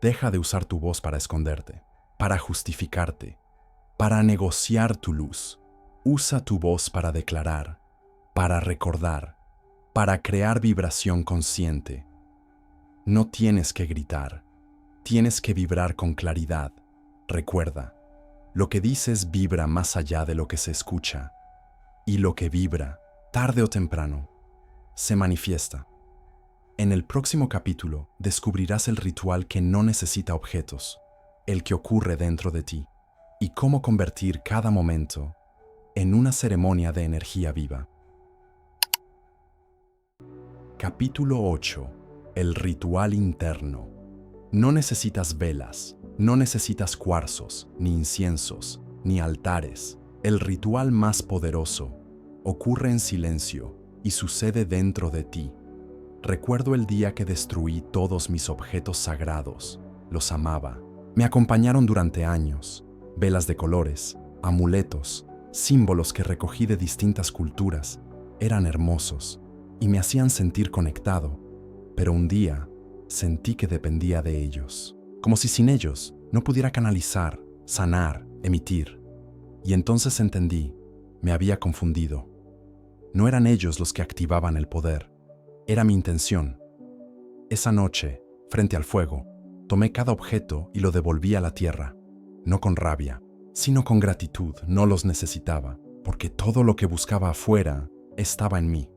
Speaker 2: Deja de usar tu voz para esconderte, para justificarte, para negociar tu luz. Usa tu voz para declarar, para recordar, para crear vibración consciente. No tienes que gritar, tienes que vibrar con claridad. Recuerda, lo que dices vibra más allá de lo que se escucha, y lo que vibra, tarde o temprano, se manifiesta. En el próximo capítulo descubrirás el ritual que no necesita objetos, el que ocurre dentro de ti, y cómo convertir cada momento en una ceremonia de energía viva. Capítulo 8. El ritual interno. No necesitas velas, no necesitas cuarzos, ni inciensos, ni altares. El ritual más poderoso ocurre en silencio y sucede dentro de ti. Recuerdo el día que destruí todos mis objetos sagrados. Los amaba. Me acompañaron durante años. Velas de colores, amuletos, símbolos que recogí de distintas culturas. Eran hermosos y me hacían sentir conectado, pero un día sentí que dependía de ellos, como si sin ellos no pudiera canalizar, sanar, emitir. Y entonces entendí, me había confundido. No eran ellos los que activaban el poder, era mi intención. Esa noche, frente al fuego, tomé cada objeto y lo devolví a la tierra, no con rabia, sino con gratitud. No los necesitaba, porque todo lo que buscaba afuera estaba en mí.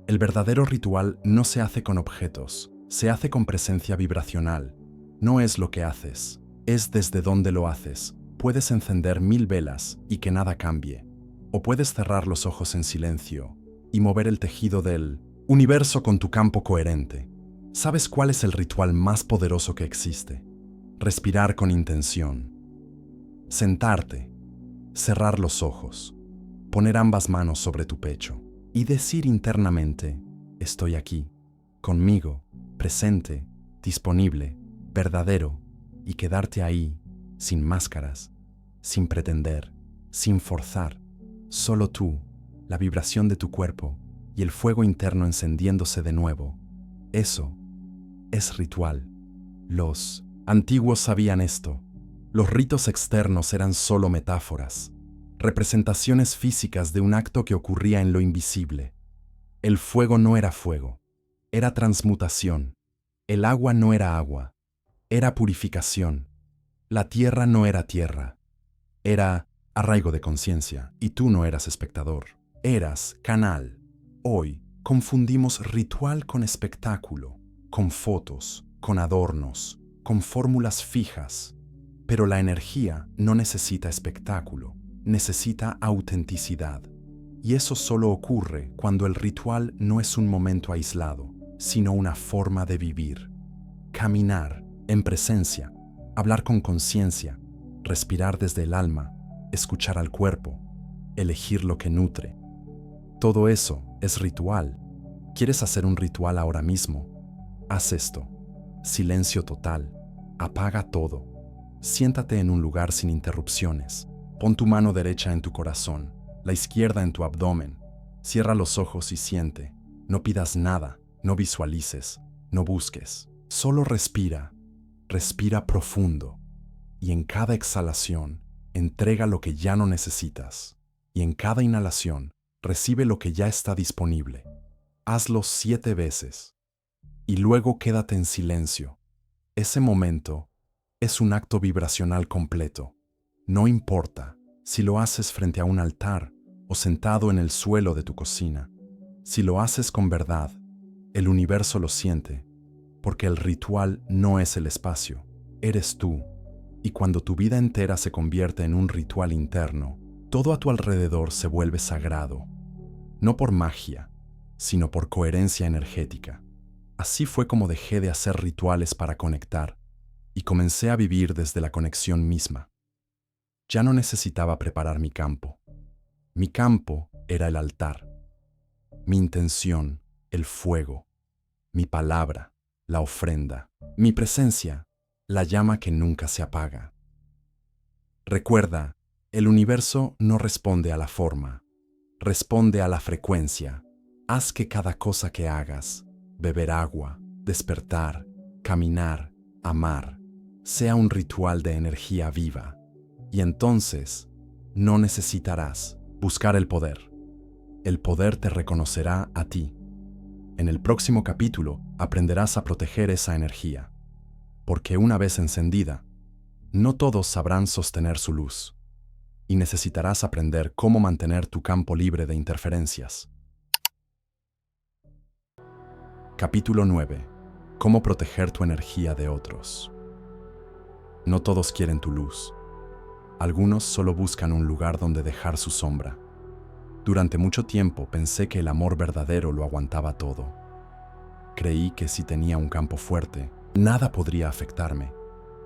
Speaker 2: El verdadero ritual no se hace con objetos, se hace con presencia vibracional. No es lo que haces, es desde dónde lo haces. Puedes encender 1000 velas y que nada cambie, o puedes cerrar los ojos en silencio y mover el tejido del universo con tu campo coherente. ¿Sabes cuál es el ritual más poderoso que existe? Respirar con intención. Sentarte, cerrar los ojos, poner ambas manos sobre tu pecho y decir internamente, estoy aquí, conmigo, presente, disponible, verdadero, y quedarte ahí, sin máscaras, sin pretender, sin forzar, solo tú, la vibración de tu cuerpo y el fuego interno encendiéndose de nuevo. Eso es ritual. Los antiguos sabían esto. Los ritos externos eran solo metáforas, representaciones físicas de un acto que ocurría en lo invisible. El fuego no era fuego, era transmutación. El agua no era agua, era purificación. La tierra no era tierra, era arraigo de conciencia. Y tú no eras espectador, eras canal. Hoy confundimos ritual con espectáculo, con fotos, con adornos, con fórmulas fijas. Pero la energía no necesita espectáculo, necesita autenticidad. Y eso solo ocurre cuando el ritual no es un momento aislado, sino una forma de vivir. Caminar en presencia, hablar con conciencia, respirar desde el alma, escuchar al cuerpo, elegir lo que nutre. Todo eso es ritual. ¿Quieres hacer un ritual ahora mismo? Haz esto. Silencio total. Apaga todo. Siéntate en un lugar sin interrupciones. Pon tu mano derecha en tu corazón, la izquierda en tu abdomen. Cierra los ojos y siente. No pidas nada, no visualices, no busques. Solo respira. Respira profundo. Y en cada exhalación, entrega lo que ya no necesitas. Y en cada inhalación, recibe lo que ya está disponible. Hazlo 7 veces. Y luego quédate en silencio. Ese momento es un acto vibracional completo. No importa si lo haces frente a un altar o sentado en el suelo de tu cocina. Si lo haces con verdad, el universo lo siente, porque el ritual no es el espacio, eres tú. Y cuando tu vida entera se convierte en un ritual interno, todo a tu alrededor se vuelve sagrado. No por magia, sino por coherencia energética. Así fue como dejé de hacer rituales para conectar y comencé a vivir desde la conexión misma. Ya no necesitaba preparar mi campo. Mi campo era el altar. Mi intención, el fuego. Mi palabra, la ofrenda. Mi presencia, la llama que nunca se apaga. Recuerda, el universo no responde a la forma, responde a la frecuencia. Haz que cada cosa que hagas, beber agua, despertar, caminar, amar, sea un ritual de energía viva. Y entonces, no necesitarás buscar el poder. El poder te reconocerá a ti. En el próximo capítulo aprenderás a proteger esa energía, porque una vez encendida, no todos sabrán sostener su luz, y necesitarás aprender cómo mantener tu campo libre de interferencias. Capítulo 9. Cómo proteger tu energía de otros. No todos quieren tu luz. Algunos solo buscan un lugar donde dejar su sombra. Durante mucho tiempo pensé que el amor verdadero lo aguantaba todo. Creí que si tenía un campo fuerte, nada podría afectarme,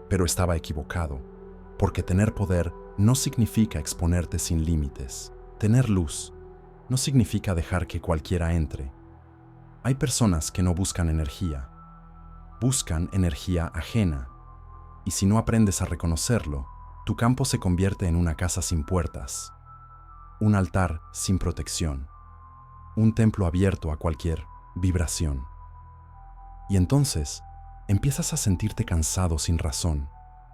Speaker 2: pero estaba equivocado, porque tener poder no significa exponerte sin límites. Tener luz no significa dejar que cualquiera entre. Hay personas que no buscan energía ajena, y si no aprendes a reconocerlo, tu campo se convierte en una casa sin puertas, un altar sin protección, un templo abierto a cualquier vibración. Y entonces empiezas a sentirte cansado sin razón,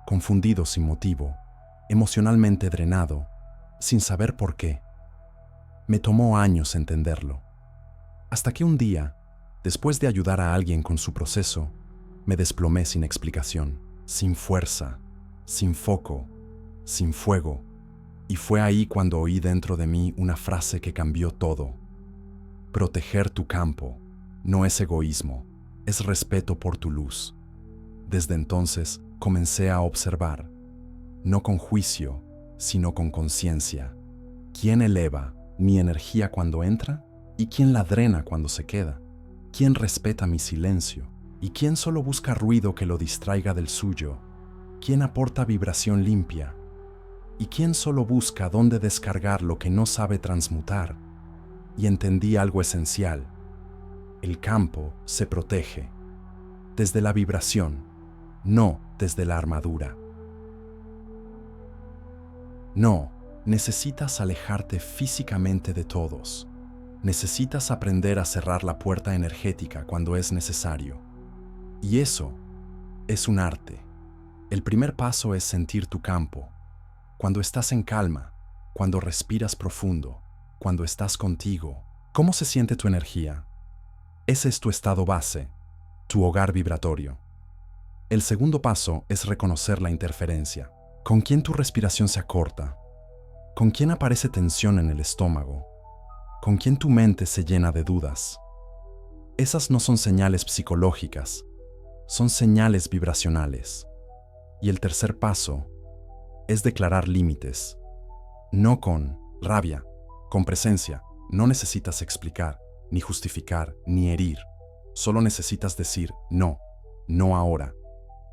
Speaker 2: confundido sin motivo, emocionalmente drenado, sin saber por qué. Me tomó años entenderlo, hasta que un día, después de ayudar a alguien con su proceso, me desplomé sin explicación, sin fuerza, sin foco, sin fuego, y fue ahí cuando oí dentro de mí una frase que cambió todo. Proteger tu campo no es egoísmo, es respeto por tu luz. Desde entonces comencé a observar, no con juicio, sino con conciencia, quién eleva mi energía cuando entra y quién la drena cuando se queda, quién respeta mi silencio y quién solo busca ruido que lo distraiga del suyo, quién aporta vibración limpia y quién solo busca dónde descargar lo que no sabe transmutar. Y entendí algo esencial: el campo se protege desde la vibración, no desde la armadura. No, necesitas alejarte físicamente de todos. Necesitas aprender a cerrar la puerta energética cuando es necesario. Y eso es un arte. El primer paso es sentir tu campo. Cuando estás en calma, cuando respiras profundo, cuando estás contigo, ¿cómo se siente tu energía? Ese es tu estado base, tu hogar vibratorio. El segundo paso es reconocer la interferencia. ¿Con quién tu respiración se acorta? ¿Con quién aparece tensión en el estómago? ¿Con quién tu mente se llena de dudas? Esas no son señales psicológicas, son señales vibracionales. Y el tercer paso es declarar límites. No con rabia, con presencia. No necesitas explicar, ni justificar, ni herir. Solo necesitas decir no, no ahora,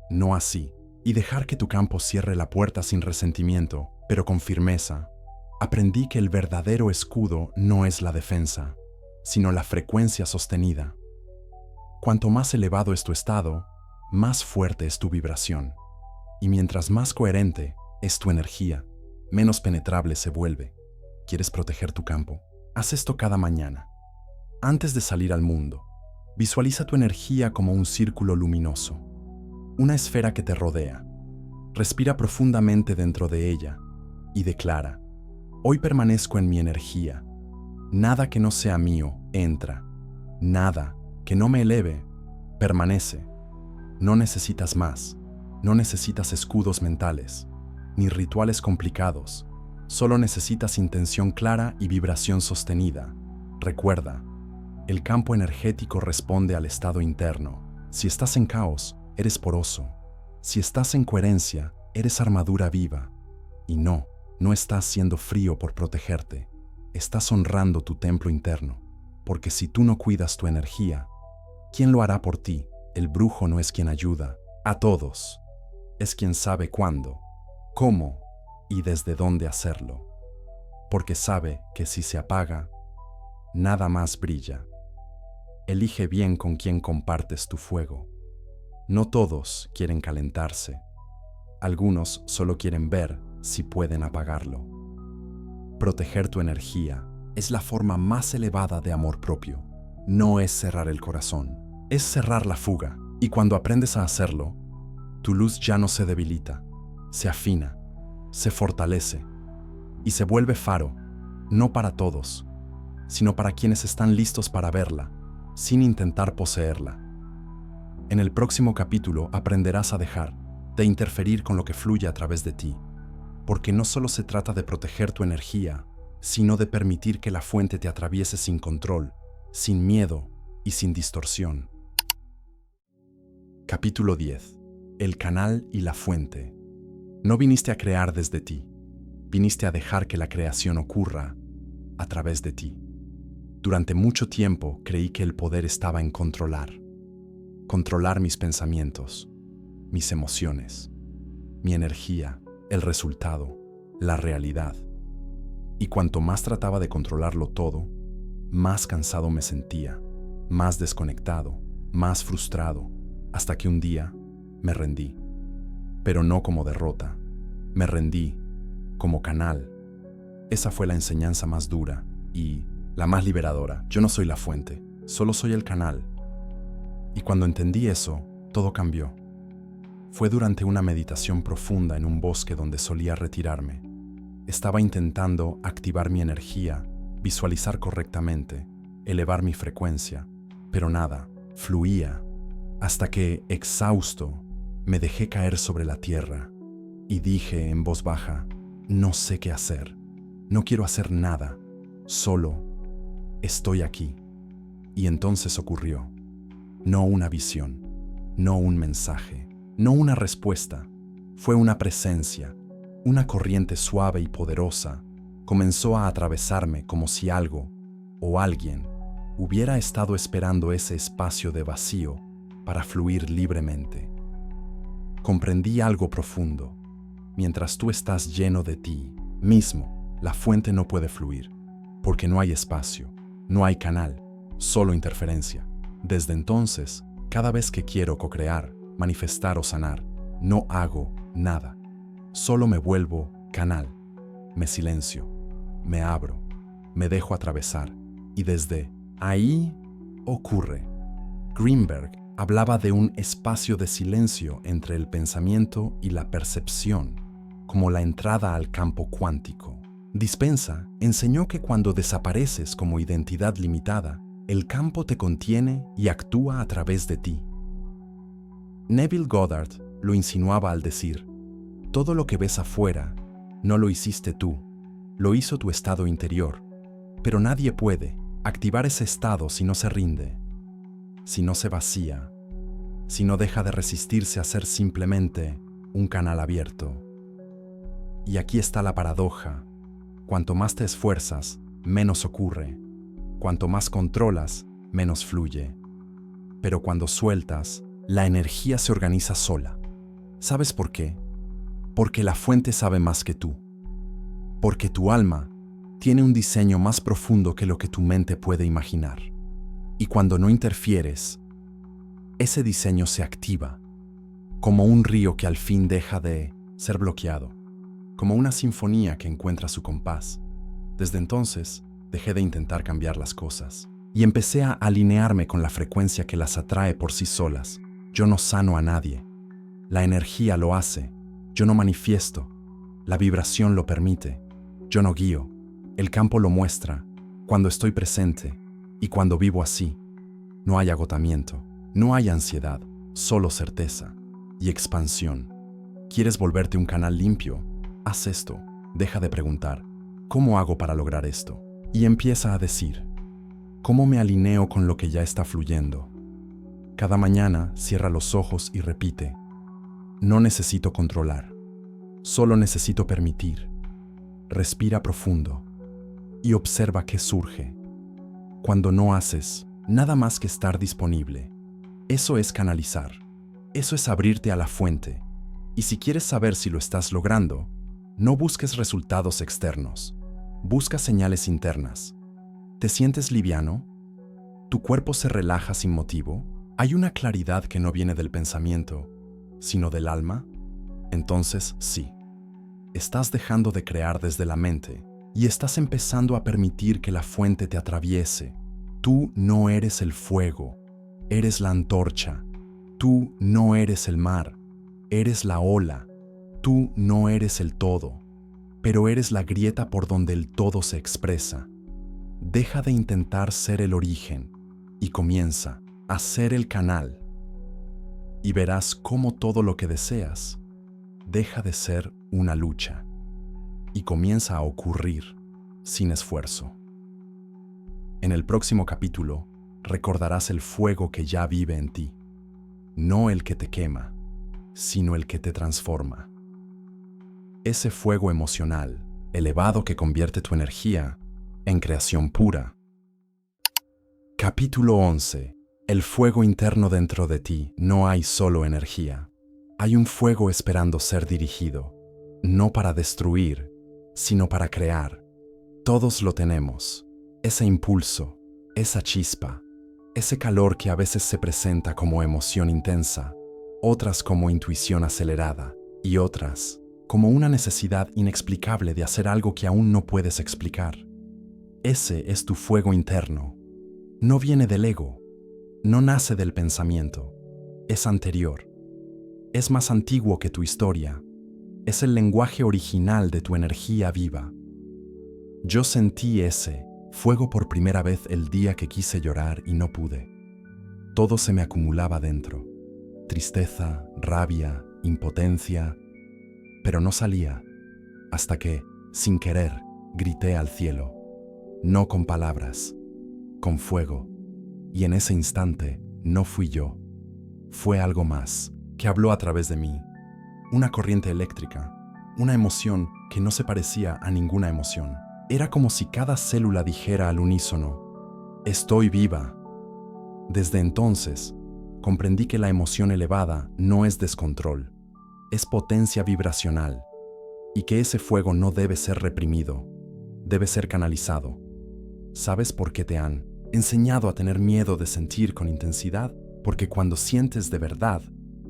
Speaker 2: no así, y dejar que tu campo cierre la puerta sin resentimiento, pero con firmeza. Aprendí que el verdadero escudo no es la defensa, sino la frecuencia sostenida. Cuanto más elevado es tu estado, más fuerte es tu vibración. Y mientras más coherente es tu energía, menos penetrable se vuelve. ¿Quieres proteger tu campo? Haz esto cada mañana. Antes de salir al mundo, visualiza tu energía como un círculo luminoso, una esfera que te rodea. Respira profundamente dentro de ella y declara: hoy permanezco en mi energía. Nada que no sea mío entra. Nada que no me eleve permanece. No necesitas más. No necesitas escudos mentales, ni rituales complicados. Solo necesitas intención clara y vibración sostenida. Recuerda, el campo energético responde al estado interno. Si estás en caos, eres poroso. Si estás en coherencia, eres armadura viva. Y no estás siendo frío por protegerte. Estás honrando tu templo interno. Porque si tú no cuidas tu energía, ¿quién lo hará por ti? El brujo no es quien ayuda a todos. Es quien sabe cuándo, cómo y desde dónde hacerlo. Porque sabe que si se apaga, nada más brilla. Elige bien con quién compartes tu fuego. No todos quieren calentarse. Algunos solo quieren ver si pueden apagarlo. Proteger tu energía es la forma más elevada de amor propio. No es cerrar el corazón, es cerrar la fuga. Y cuando aprendes a hacerlo, tu luz ya no se debilita, se afina, se fortalece y se vuelve faro, no para todos, sino para quienes están listos para verla. sin intentar poseerla. En el próximo capítulo aprenderás a dejar de interferir con lo que fluye a través de ti, porque no solo se trata de proteger tu energía, sino de permitir que la fuente te atraviese sin control, sin miedo y sin distorsión. Capítulo 10. El canal y la fuente. No viniste a crear desde ti, viniste a dejar que la creación ocurra a través de ti. Durante mucho tiempo creí que el poder estaba en controlar mis pensamientos, mis emociones, mi energía, el resultado, la realidad. Y cuanto más trataba de controlarlo todo, más cansado me sentía, más desconectado, más frustrado, hasta que un día me rendí. Pero no como derrota, me rendí como canal. Esa fue la enseñanza más dura y la más liberadora. Yo no soy la fuente, solo soy el canal. Y cuando entendí eso, todo cambió. Fue durante una meditación profunda en un bosque donde solía retirarme. Estaba intentando activar mi energía, visualizar correctamente, elevar mi frecuencia, pero nada, fluía, hasta que, exhausto, me dejé caer sobre la tierra y dije en voz baja, no sé qué hacer, no quiero hacer nada, solo estoy aquí. Y entonces ocurrió, no una visión, no un mensaje, no una respuesta, fue una presencia, una corriente suave y poderosa comenzó a atravesarme como si algo o alguien hubiera estado esperando ese espacio de vacío para fluir libremente. Comprendí algo profundo. Mientras tú estás lleno de ti mismo, la fuente no puede fluir, porque no hay espacio, no hay canal, solo interferencia. Desde entonces, cada vez que quiero co-crear, manifestar o sanar, no hago nada. Solo me vuelvo canal. Me silencio, me abro, me dejo atravesar, y desde ahí ocurre. Greenberg hablaba de un espacio de silencio entre el pensamiento y la percepción, como la entrada al campo cuántico. Dispenza enseñó que cuando desapareces como identidad limitada, el campo te contiene y actúa a través de ti. Neville Goddard lo insinuaba al decir, todo lo que ves afuera no lo hiciste tú, lo hizo tu estado interior, pero nadie puede activar ese estado si no se rinde, si no se vacía, si no deja de resistirse a ser simplemente un canal abierto. Y aquí está la paradoja. Cuanto más te esfuerzas, menos ocurre. Cuanto más controlas, menos fluye. Pero cuando sueltas, la energía se organiza sola. ¿Sabes por qué? Porque la fuente sabe más que tú. Porque tu alma tiene un diseño más profundo que lo que tu mente puede imaginar. Y cuando no interfieres, ese diseño se activa, como un río que al fin deja de ser bloqueado, como una sinfonía que encuentra su compás. Desde entonces, dejé de intentar cambiar las cosas y empecé a alinearme con la frecuencia que las atrae por sí solas. Yo no sano a nadie. La energía lo hace. Yo no manifiesto. La vibración lo permite. Yo no guío. El campo lo muestra. Cuando estoy presente y cuando vivo así, no hay agotamiento, no hay ansiedad, solo certeza y expansión. ¿Quieres volverte un canal limpio? Haz esto. Deja de preguntar, ¿cómo hago para lograr esto? Y empieza a decir, ¿cómo me alineo con lo que ya está fluyendo? Cada mañana cierra los ojos y repite, no necesito controlar, solo necesito permitir. Respira profundo y observa qué surge. Cuando no haces nada más que estar disponible, eso es canalizar, eso es abrirte a la fuente. Y si quieres saber si lo estás logrando, no busques resultados externos, busca señales internas. ¿Te sientes liviano? ¿Tu cuerpo se relaja sin motivo? ¿Hay una claridad que no viene del pensamiento, sino del alma? Entonces sí, estás dejando de crear desde la mente y estás empezando a permitir que la fuente te atraviese. Tú no eres el fuego, eres la antorcha. Tú no eres el mar, eres la ola. Tú no eres el todo, pero eres la grieta por donde el todo se expresa. Deja de intentar ser el origen, y comienza a ser el canal. Y verás cómo todo lo que deseas deja de ser una lucha y comienza a ocurrir sin esfuerzo. En el próximo capítulo recordarás el fuego que ya vive en ti, no el que te quema, sino el que te transforma. Ese fuego emocional, elevado que convierte tu energía en creación pura. Capítulo 11. El fuego interno dentro de ti. No hay solo energía. Hay un fuego esperando ser dirigido, no para destruir, sino para crear. Todos lo tenemos. Ese impulso, esa chispa, ese calor que a veces se presenta como emoción intensa, otras como intuición acelerada y otras como una necesidad inexplicable de hacer algo que aún no puedes explicar. Ese es tu fuego interno. No viene del ego, no nace del pensamiento, es anterior. Es más antiguo que tu historia, es el lenguaje original de tu energía viva. Yo sentí ese fuego por primera vez el día que quise llorar y no pude. Todo se me acumulaba dentro, tristeza, rabia, impotencia, pero no salía, hasta que, sin querer, grité al cielo, no con palabras, con fuego, y en ese instante no fui yo, fue algo más, que habló a través de mí, una corriente eléctrica, una emoción que no se parecía a ninguna emoción. Era como si cada célula dijera al unísono, estoy viva. Desde entonces, comprendí que la emoción elevada no es descontrol, es potencia vibracional, y que ese fuego no debe ser reprimido, debe ser canalizado. ¿Sabes por qué te han enseñado a tener miedo de sentir con intensidad? Porque cuando sientes de verdad,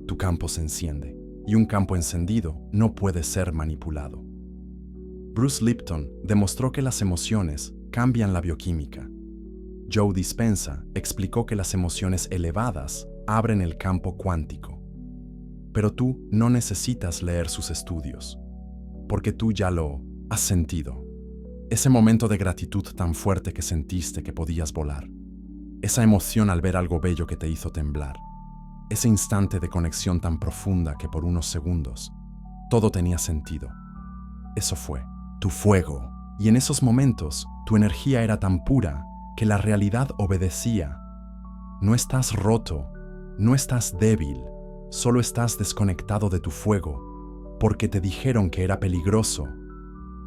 Speaker 2: tu campo se enciende, y un campo encendido no puede ser manipulado. Bruce Lipton demostró que las emociones cambian la bioquímica. Joe Dispenza explicó que las emociones elevadas abren el campo cuántico. Pero tú no necesitas leer sus estudios, porque tú ya lo has sentido. Ese momento de gratitud tan fuerte que sentiste que podías volar. Esa emoción al ver algo bello que te hizo temblar. Ese instante de conexión tan profunda que por unos segundos todo tenía sentido. Eso fue tu fuego. Y en esos momentos tu energía era tan pura que la realidad obedecía. No estás roto, no estás débil. Solo estás desconectado de tu fuego, porque te dijeron que era peligroso,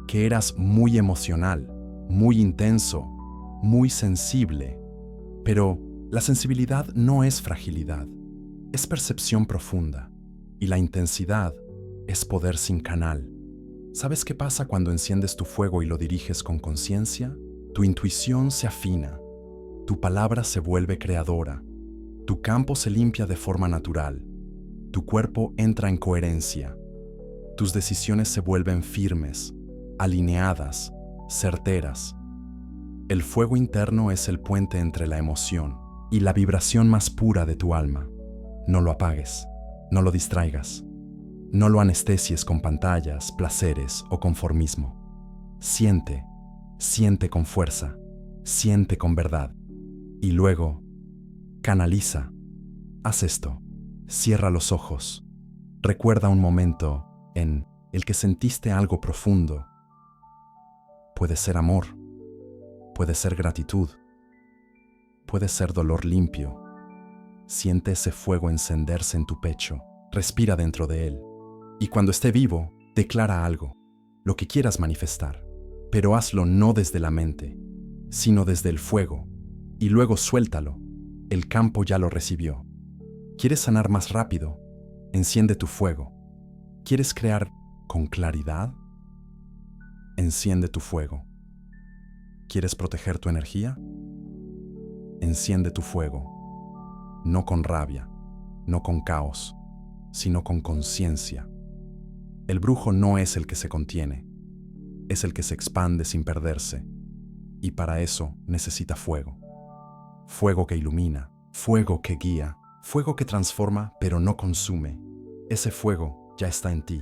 Speaker 2: que eras muy emocional, muy intenso, muy sensible. Pero la sensibilidad no es fragilidad, es percepción profunda, y la intensidad es poder sin canal. ¿Sabes qué pasa cuando enciendes tu fuego y lo diriges con conciencia? Tu intuición se afina, tu palabra se vuelve creadora, tu campo se limpia de forma natural. Tu cuerpo entra en coherencia. Tus decisiones se vuelven firmes, alineadas, certeras. El fuego interno es el puente entre la emoción y la vibración más pura de tu alma. No lo apagues, no lo distraigas, no lo anestesies con pantallas, placeres o conformismo. Siente, siente con fuerza, siente con verdad. Y luego, canaliza. Haz esto. Cierra los ojos. Recuerda un momento en el que sentiste algo profundo. Puede ser amor, puede ser gratitud, puede ser dolor limpio. Siente ese fuego encenderse en tu pecho. Respira dentro de él. Y cuando esté vivo, declara algo, lo que quieras manifestar. Pero hazlo no desde la mente, sino desde el fuego. Y luego suéltalo. El campo ya lo recibió. ¿Quieres sanar más rápido? Enciende tu fuego. ¿Quieres crear con claridad? Enciende tu fuego. ¿Quieres proteger tu energía? Enciende tu fuego. No con rabia, no con caos, sino con conciencia. El brujo no es el que se contiene, es el que se expande sin perderse. Y para eso necesita fuego. Fuego que ilumina, fuego que guía, fuego que transforma pero no consume. Ese fuego ya está en ti,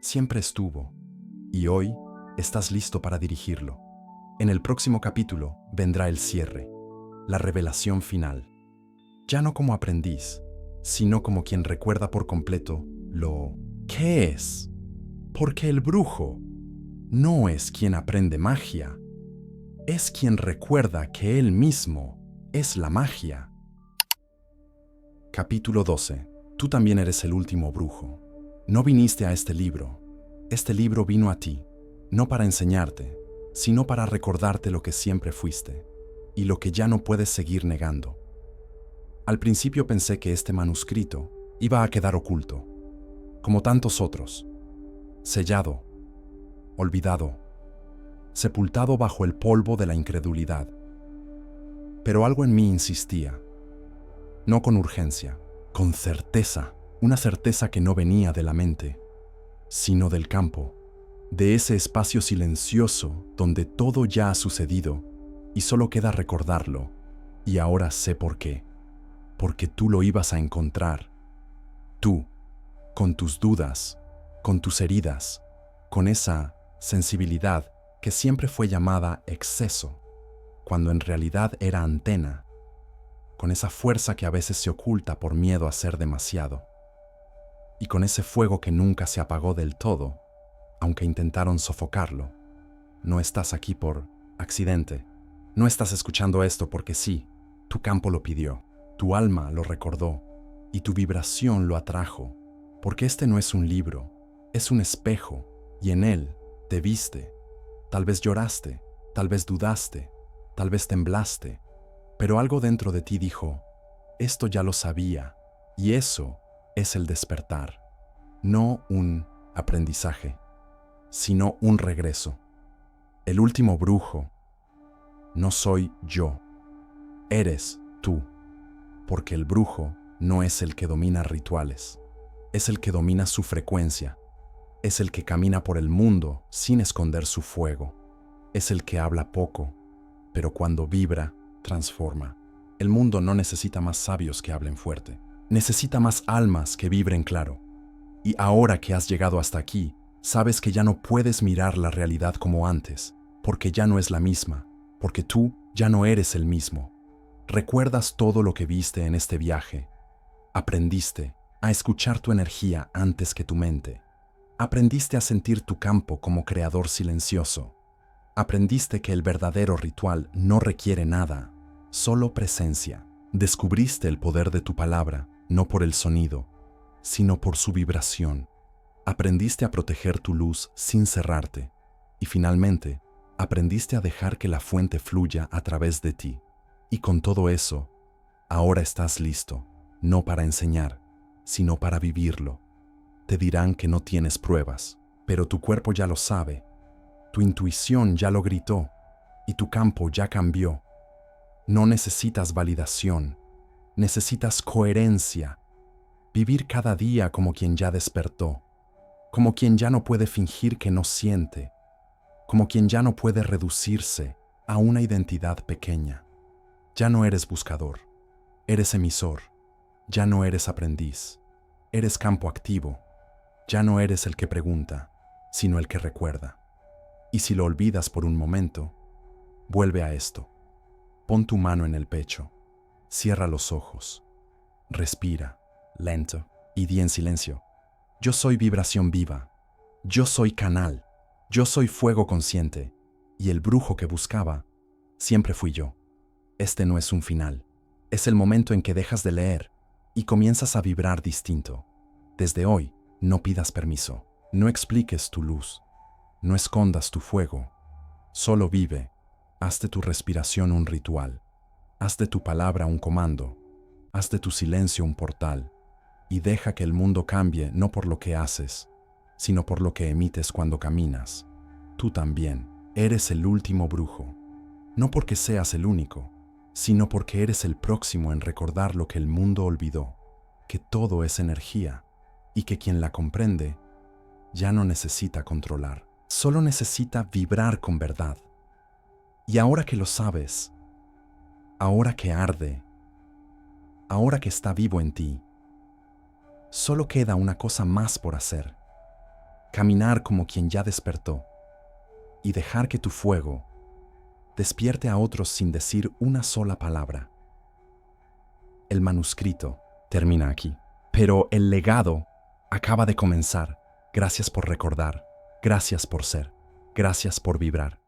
Speaker 2: siempre estuvo, y hoy estás listo para dirigirlo. En el próximo capítulo vendrá el cierre, la revelación final. Ya no como aprendiz, sino como quien recuerda por completo lo que es. Porque el brujo no es quien aprende magia, es quien recuerda que él mismo es la magia. Capítulo 12. Tú también eres el último brujo. No viniste a este libro. Este libro vino a ti, no para enseñarte, sino para recordarte lo que siempre fuiste y lo que ya no puedes seguir negando. Al principio pensé que este manuscrito iba a quedar oculto, como tantos otros, sellado, olvidado, sepultado bajo el polvo de la incredulidad. Pero algo en mí insistía, no con urgencia, con certeza, una certeza que no venía de la mente, sino del campo, de ese espacio silencioso donde todo ya ha sucedido y solo queda recordarlo. Y ahora sé por qué. Porque tú lo ibas a encontrar. Tú, con tus dudas, con tus heridas, con esa sensibilidad que siempre fue llamada exceso, cuando en realidad era antena, con esa fuerza que a veces se oculta por miedo a ser demasiado, y con ese fuego que nunca se apagó del todo, aunque intentaron sofocarlo. No estás aquí por accidente. No estás escuchando esto porque sí, tu campo lo pidió, tu alma lo recordó y tu vibración lo atrajo, porque este no es un libro, es un espejo y en él te viste. Tal vez lloraste, tal vez dudaste, tal vez temblaste, pero algo dentro de ti dijo, esto ya lo sabía, y eso es el despertar, no un aprendizaje, sino un regreso. El último brujo no soy yo, eres tú, porque el brujo no es el que domina rituales, es el que domina su frecuencia, es el que camina por el mundo sin esconder su fuego, es el que habla poco, pero cuando vibra, transforma. El mundo no necesita más sabios que hablen fuerte, necesita más almas que vibren claro. Y ahora que has llegado hasta aquí, sabes que ya no puedes mirar la realidad como antes, porque ya no es la misma, porque tú ya no eres el mismo. Recuerdas todo lo que viste en este viaje. Aprendiste a escuchar tu energía antes que tu mente. Aprendiste a sentir tu campo como creador silencioso. Aprendiste que el verdadero ritual no requiere nada, solo presencia. Descubriste el poder de tu palabra, no por el sonido, sino por su vibración. Aprendiste a proteger tu luz sin cerrarte. Y finalmente, aprendiste a dejar que la fuente fluya a través de ti. Y con todo eso, ahora estás listo, no para enseñar, sino para vivirlo. Te dirán que no tienes pruebas, pero tu cuerpo ya lo sabe. Tu intuición ya lo gritó y tu campo ya cambió. No necesitas validación, necesitas coherencia. Vivir cada día como quien ya despertó, como quien ya no puede fingir que no siente, como quien ya no puede reducirse a una identidad pequeña. Ya no eres buscador, eres emisor, ya no eres aprendiz, eres campo activo, ya no eres el que pregunta, sino el que recuerda. Y si lo olvidas por un momento, vuelve a esto. Pon tu mano en el pecho, cierra los ojos, respira, lento, y di en silencio. Yo soy vibración viva, yo soy canal, yo soy fuego consciente, y el brujo que buscaba siempre fui yo. Este no es un final, es el momento en que dejas de leer y comienzas a vibrar distinto. Desde hoy, no pidas permiso, no expliques tu luz, no escondas tu fuego, solo vive. Haz de tu respiración un ritual, haz de tu palabra un comando, haz de tu silencio un portal, y deja que el mundo cambie no por lo que haces, sino por lo que emites cuando caminas. Tú también eres el último brujo, no porque seas el único, sino porque eres el próximo en recordar lo que el mundo olvidó, que todo es energía, y que quien la comprende ya no necesita controlar, solo necesita vibrar con verdad. Y ahora que lo sabes, ahora que arde, ahora que está vivo en ti, solo queda una cosa más por hacer: caminar como quien ya despertó y dejar que tu fuego despierte a otros sin decir una sola palabra. El manuscrito termina aquí, pero el legado acaba de comenzar. Gracias por recordar, gracias por ser, gracias por vibrar.